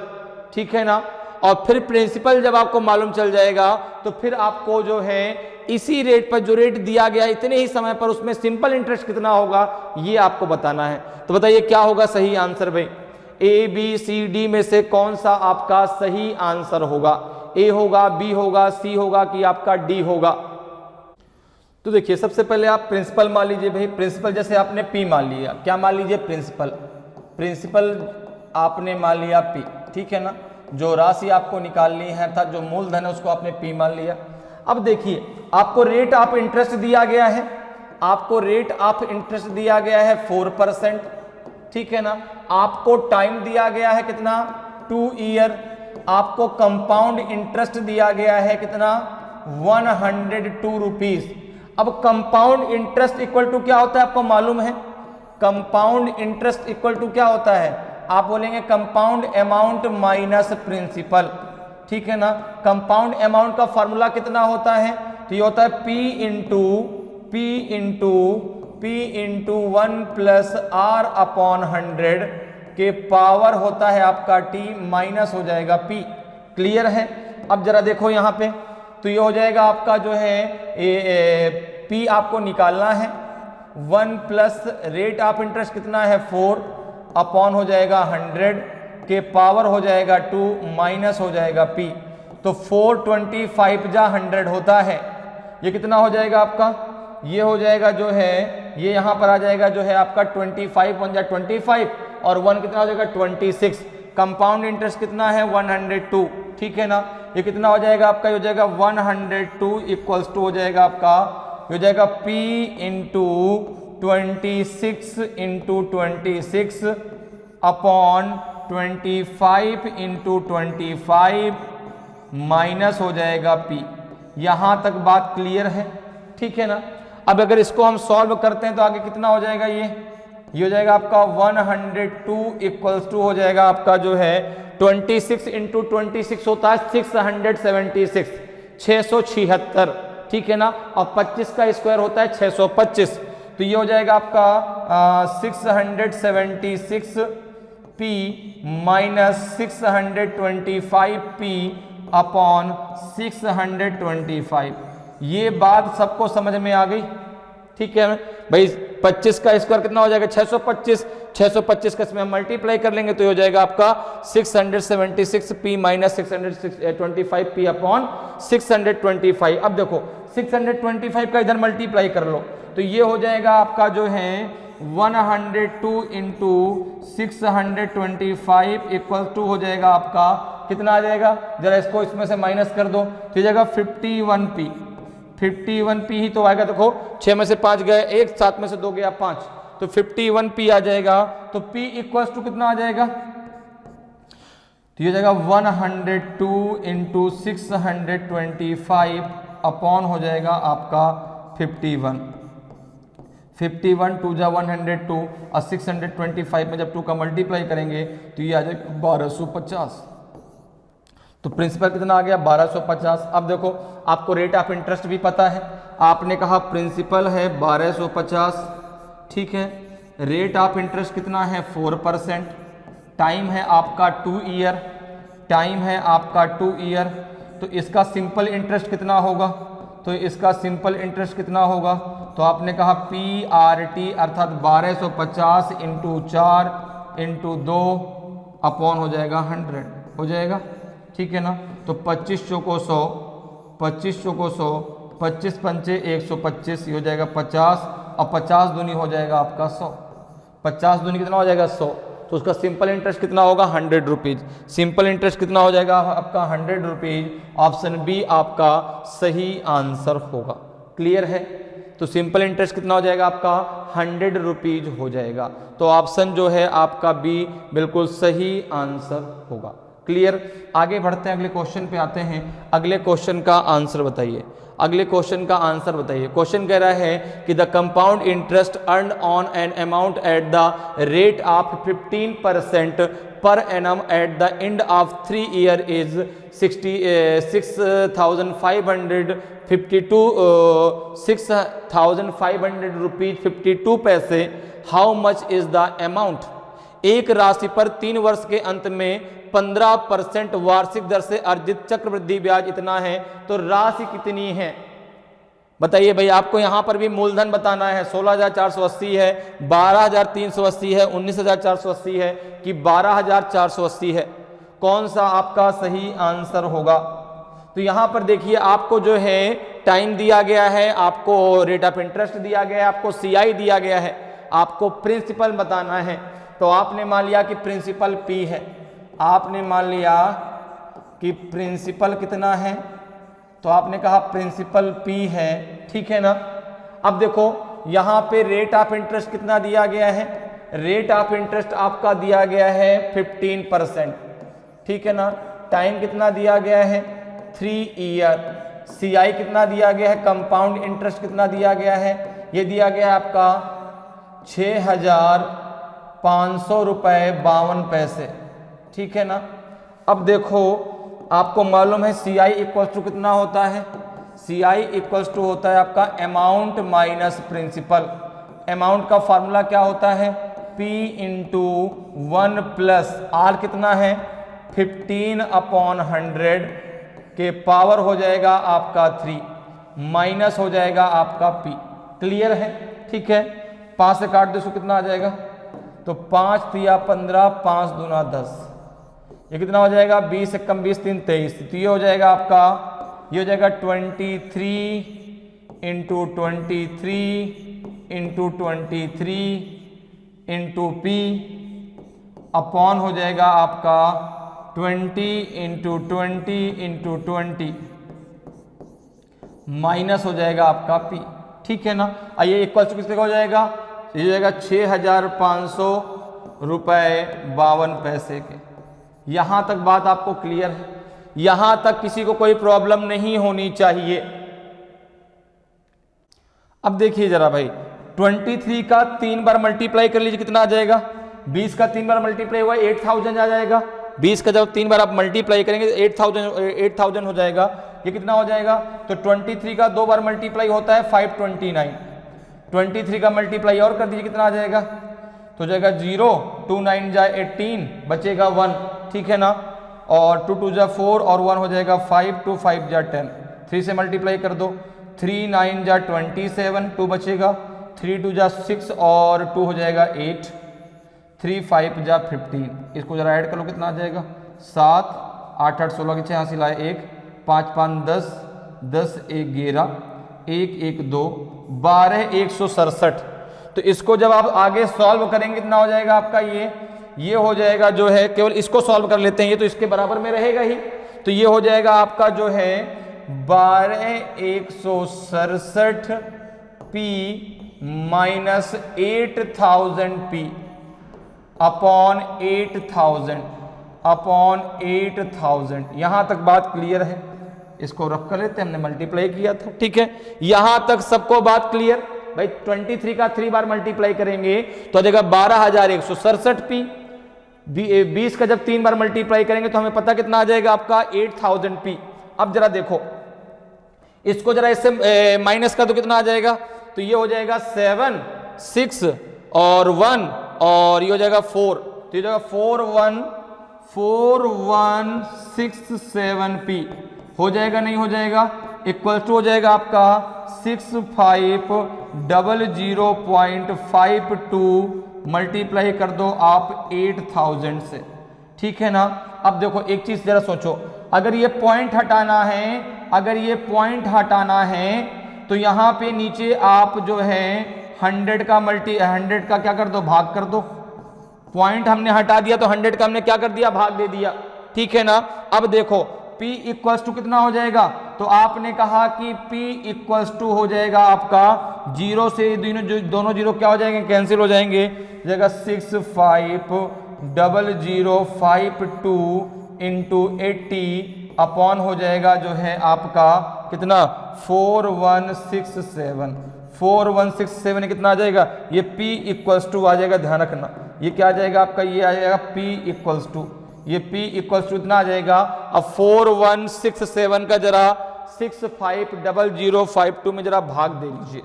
ठीक है ना। और फिर प्रिंसिपल जब आपको मालूम चल जाएगा तो फिर आपको जो है इसी रेट पर, जो रेट दिया गया इतने ही समय पर, उसमें सिंपल इंटरेस्ट कितना होगा ये आपको बताना है। तो बताइए क्या होगा सही आंसर भाई। ए बी सी डी में से कौन सा आपका सही आंसर होगा? ए होगा, बी होगा, सी होगा कि आपका डी होगा? तो देखिए सबसे पहले आप प्रिंसिपल मान लीजिए भाई। प्रिंसिपल जैसे आपने पी मान लिया, क्या मान लीजिए? प्रिंसिपल। प्रिंसिपल आपने मान लिया पी, ठीक है ना। जो राशि आपको निकालनी है था, जो मूलधन है, उसको आपने पी मान लिया। अब देखिए आपको रेट ऑफ इंटरेस्ट दिया गया है, आपको रेट ऑफ इंटरेस्ट दिया गया है 4%, ठीक है ना। आपको टाइम दिया गया है कितना? 2 ईयर। आपको कंपाउंड इंटरेस्ट दिया गया है कितना? 102 रुपीज। अब कंपाउंड इंटरेस्ट इक्वल टू क्या होता है आपको मालूम है? कंपाउंड इंटरेस्ट इक्वल टू क्या होता है? आप बोलेंगे कंपाउंड अमाउंट माइनस प्रिंसिपल, ठीक है ना। कंपाउंड अमाउंट का फॉर्मूला कितना होता है? तो ये होता है P into 1 plus R upon 100 के पावर होता है आपका T माइनस हो जाएगा P। क्लियर है? अब जरा देखो यहाँ पे, तो ये हो जाएगा आपका जो है P आपको निकालना है। 1 प्लस रेट ऑफ इंटरेस्ट कितना है? 4 अपॉन हो जाएगा 100 के पावर हो जाएगा 2 माइनस हो जाएगा P। तो 425 जा 100 होता है, ये कितना हो जाएगा आपका? ये हो जाएगा जो है, ये यहाँ पर आ जाएगा जो है आपका 25 1 जा 25 और 1 कितना हो जाएगा? 26। कंपाउंड इंटरेस्ट कितना है? 102, ठीक है ना। ये कितना हो जाएगा आपका? ये हो जाएगा 102 इक्वल्स टू हो जाएगा आपका, ये हो जाएगा P into 26 into 26 upon 25 into 25 minus हो जाएगा P। यहां तक बात क्लियर है, ठीक है ना। अब अगर इसको हम सॉल्व करते हैं तो आगे कितना हो जाएगा? ये हो जाएगा आपका 102 इक्वल्स टू हो जाएगा आपका जो है 26 इंटू 26 होता है 676, 676, ठीक है ना। और 25 का स्क्वायर होता है 625, तो ये हो जाएगा आपका 676 P माइनस 625 P अपॉन 625। ये बात सबको समझ में आ गई, ठीक है भाई। 25 का स्क्वायर कितना हो जाएगा? 625। 625 का इसमें हम मल्टीप्लाई कर लेंगे तो ये हो जाएगा आपका 676 P माइनस 625 P अपॉन 625। अब देखो 625 का इधर मल्टीप्लाई कर लो तो ये हो जाएगा आपका जो है 102 इंटू 625 इक्वल टू हो जाएगा आपका कितना आ जाएगा? जरा इसको इसमें से माइनस कर दो तो जाएगा 51P। 51P ही तो आएगा। देखो 6 में से 5 गए, 1 7 में से 2 गया 5, तो 51P आ जाएगा। तो P इक्वल्स टू कितना आ जाएगा? तो ये जाएगा 102 इंटू 625 अपॉन हो जाएगा आपका 51। 51 2 जा 102 और 625 में जब 2 का मल्टीप्लाई करेंगे तो ये आ जाएगा 1250। तो प्रिंसिपल कितना आ गया? 1250। अब देखो आपको रेट ऑफ इंटरेस्ट भी पता है, आपने कहा प्रिंसिपल है 1250, ठीक है। रेट ऑफ इंटरेस्ट कितना है? 4%। टाइम है आपका 2 ईयर, टाइम है आपका 2 ईयर। तो इसका सिंपल इंटरेस्ट कितना होगा? तो इसका सिंपल इंटरेस्ट कितना होगा? तो आपने कहा PRT अर्थात 1250 इंटू 4 इंटू 2 अपॉन हो जाएगा 100 हो जाएगा, ठीक है ना। तो 25 चौको 100, 25 चौको 100, 25 पंचे 125, ये हो जाएगा 50 और 50 दूनी हो जाएगा आपका 100। 50 दूनी कितना हो जाएगा? 100। तो उसका सिंपल इंटरेस्ट कितना होगा? 100 रुपीज। सिंपल इंटरेस्ट कितना हो जाएगा आपका? 100 रुपीज। ऑप्शन बी आपका सही आंसर होगा। क्लियर है? तो सिंपल इंटरेस्ट कितना हो जाएगा आपका? 100 रुपीज हो जाएगा। तो ऑप्शन जो है आपका बी बिल्कुल सही आंसर होगा। क्लियर? आगे बढ़ते हैं, अगले क्वेश्चन पे आते हैं। अगले क्वेश्चन का आंसर बताइए। अगले क्वेश्चन का आंसर बताइए। क्वेश्चन कह रहा है कि the compound interest earn on an amount at the rate of 15% per annum eight the end of 3 year is 6,500 rupees 52 पैसे। How much is the amount? एक राशि पर 3 वर्ष के अंत में 15% वार्षिक दर से अर्जित चक्रवृद्धि ब्याज इतना है, तो राशि कितनी है? बताइए भाई, आपको यहां पर भी मूलधन बताना है। 16,480 है, 12,380 है, 19,480 है कि 12,480 है, कौन सा आपका सही आंसर होगा? तो यहां पर देखिए आपको जो है टाइम दिया गया है, आपको रेट ऑफ इंटरेस्ट दिया गया है, आपको सीआई दिया गया है, आपको प्रिंसिपल बताना है। तो आपने मान लिया कि प्रिंसिपल पी है, आपने मान लिया कि प्रिंसिपल कितना है, तो आपने कहा प्रिंसिपल पी है, ठीक है ना। अब देखो यहां पे रेट ऑफ इंटरेस्ट कितना दिया गया है, रेट ऑफ इंटरेस्ट आपका दिया गया है 15%, ठीक है ना। टाइम कितना दिया गया है 3 ईयर। सीआई कितना दिया गया है, कंपाउंड इंटरेस्ट कितना दिया गया है, ये दिया गया है आपका 6,500 रुपये 52 पैसे, ठीक है ना। अब देखो आपको मालूम है सीआई इक्वल टू कितना होता है, सीआई इक्वल टू होता है आपका अमाउंट माइनस प्रिंसिपल। अमाउंट का फार्मूला क्या होता है, P इंटू 1 प्लस आर कितना है 15/100 के पावर हो जाएगा आपका 3 माइनस हो जाएगा आपका P। क्लियर है, ठीक है। 5 से काट दो, कितना आ जाएगा, तो 5 तिया 15, 5 दूना 10, ये कितना हो जाएगा 20 से कम 20 3 23, तो ये हो जाएगा आपका, ये हो जाएगा 23 into 23 into 23 into P upon हो जाएगा आपका 20 इंटू 20 इंटू 20 माइनस हो जाएगा आपका P, ठीक है ना। आइए इक्वल टू किसके हो जाएगा, ये हो जाएगा 6,500 रुपये 52 पैसे के। यहां तक बात आपको क्लियर है, यहां तक किसी को कोई प्रॉब्लम नहीं होनी चाहिए। अब देखिए जरा भाई, 23 का 3 बार मल्टीप्लाई कर लीजिए, कितना आ जाएगा, 20 का 3 बार मल्टीप्लाई हुआ 8,000 आ जाएगा। 20 का जब 3 बार आप मल्टीप्लाई करेंगे 8,000 हो जाएगा, ये कितना हो जाएगा, तो 23 का 2 बार मल्टीप्लाई होता है 529, 23 का मल्टीप्लाई और कर दीजिए, कितना आ जाएगा, तो हो जाएगा 0, 2 9 जा 18, बचेगा 1, ठीक है ना। और 2 2 जा 4 और 1 हो जाएगा 5, 2 5 जा 10, 3 से मल्टीप्लाई कर दो, 3 9 जा 27, 2 बचेगा, 3 2 जा 6 और 2 हो जाएगा 8, 3 5 जा 15, इसको जरा ऐड कर लो, कितना आ जाएगा 7 8 8 16 के 6 हासिल आए 1 5 5 10 10 1 11 1 1 2 12 167। तो इसको जब आप आगे सॉल्व करेंगे कितना हो जाएगा आपका, ये हो जाएगा जो है, केवल इसको सॉल्व कर लेते हैं, ये तो इसके बराबर में रहेगा ही, तो ये हो जाएगा आपका जो है 12,167 P माइनस 8,000 P अपॉन 8,000 यहां तक बात क्लियर है। इसको रख कर लेते हैं, हमने मल्टीप्लाई किया था, ठीक है। यहां तक सबको बात क्लियर भाई। 23 का 3 बार मल्टीप्लाई करेंगे तो आ जाएगा 12,167 P। 20 का जब 3 बार मल्टीप्लाई करेंगे तो हमें पता कितना आ जाएगा आपका 8,000 P। अब जरा देखो इसको जरा इससे माइनस कर दो, कितना आ जाएगा, तो ये हो जाएगा 7 6 और 1 और ये हो जाएगा 4, तो ये हो जाएगा 4167 P हो जाएगा, नहीं हो जाएगा, इक्वल टू हो जाएगा आपका 6500.52 मल्टीप्लाई कर दो आप 8,000 से, ठीक है ना। अब देखो एक चीज जरा सोचो, अगर ये पॉइंट हटाना है, तो यहां पे नीचे आप जो है 100 का क्या कर दो, भाग कर दो। पॉइंट हमने हटा दिया तो 100 का हमने क्या कर दिया, भाग दे दिया, ठीक है ना। अब देखो P इक्वल्स टू कितना हो जाएगा, तो आपने कहा कि P इक्वल्स टू हो जाएगा आपका 0 से दोनों जीरो क्या हो जाएंगे, कैंसिल हो जाएंगे, जाएगा 650052 इंटू 80 अपॉन हो जाएगा जो है आपका कितना 4167 कितना आ जाएगा, ये P इक्वल्स टू आ जाएगा, ध्यान रखना ये क्या आ जाएगा आपका, ये आ जाएगा P इक्वल्स टू, ये P इक्वल्स टू इतना आ जाएगा। अब 4167 का जरा 650052 में जरा भाग दे लीजिए,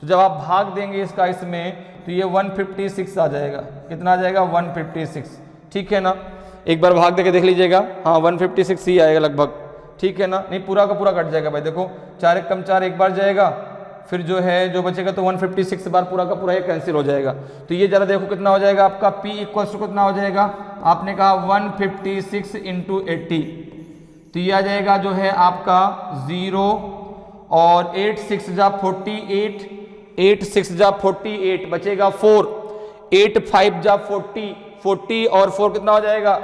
तो जब आप भाग देंगे इसका इसमें तो ये 156 आ जाएगा, कितना आ जाएगा 156, ठीक है ना। एक बार भाग देके देख लीजिएगा, हाँ 156 ही आएगा लगभग, ठीक है ना। नहीं पूरा का पूरा कट जाएगा भाई, देखो 4 1 कम 4 एक बार जाएगा फिर जो है जो बचेगा तो 156 बार पूरा का पूरा ये कैंसिल हो जाएगा। तो ये जरा देखो कितना हो जाएगा आपका P इक्वल्स टू कितना हो जाएगा, आपने कहा 156 इंटू 80, तो ये आ जाएगा जो है आपका 0 और 8 6 जा 48, 8 6 जा 48 बचेगा 4, 8 5 जा 40, 40 और 4 कितना हो जाएगा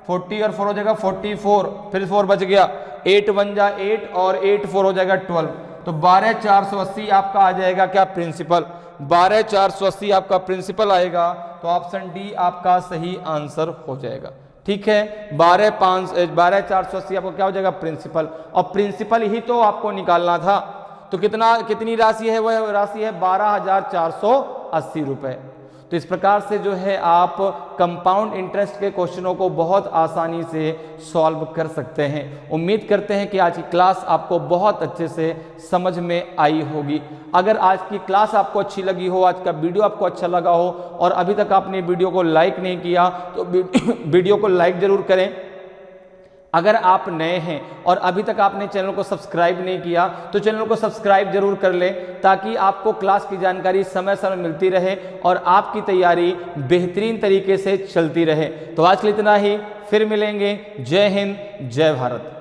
40 और 4 हो जाएगा 44, फिर 4 बच गया, 8 1 जा 8 और 8 4 हो जाएगा 12। तो 12480 आपका आ जाएगा क्या प्रिंसिपल, 12480 आपका प्रिंसिपल आएगा। तो ऑप्शन डी आपका सही आंसर हो जाएगा। ठीक है, 12480 आपको क्या हो जाएगा प्रिंसिपल, और प्रिंसिपल ही तो आपको निकालना था। तो कितनी राशि है, वह राशि है 12480 रुपए। तो इस प्रकार से जो है आप कंपाउंड इंटरेस्ट के क्वेश्चनों को बहुत आसानी से सॉल्व कर सकते हैं। उम्मीद करते हैं कि आज की क्लास आपको बहुत अच्छे से समझ में आई होगी। अगर आज की क्लास आपको अच्छी लगी हो, आज का वीडियो आपको अच्छा लगा हो और अभी तक आपने वीडियो को लाइक नहीं किया तो वीडियो को लाइक जरूर करें। अगर आप नए हैं और अभी तक आपने चैनल को सब्सक्राइब नहीं किया तो चैनल को सब्सक्राइब जरूर कर लें, ताकि आपको क्लास की जानकारी समय समय मिलती रहे और आपकी तैयारी बेहतरीन तरीके से चलती रहे। तो आज के लिए इतना ही, फिर मिलेंगे। जय हिंद, जय भारत।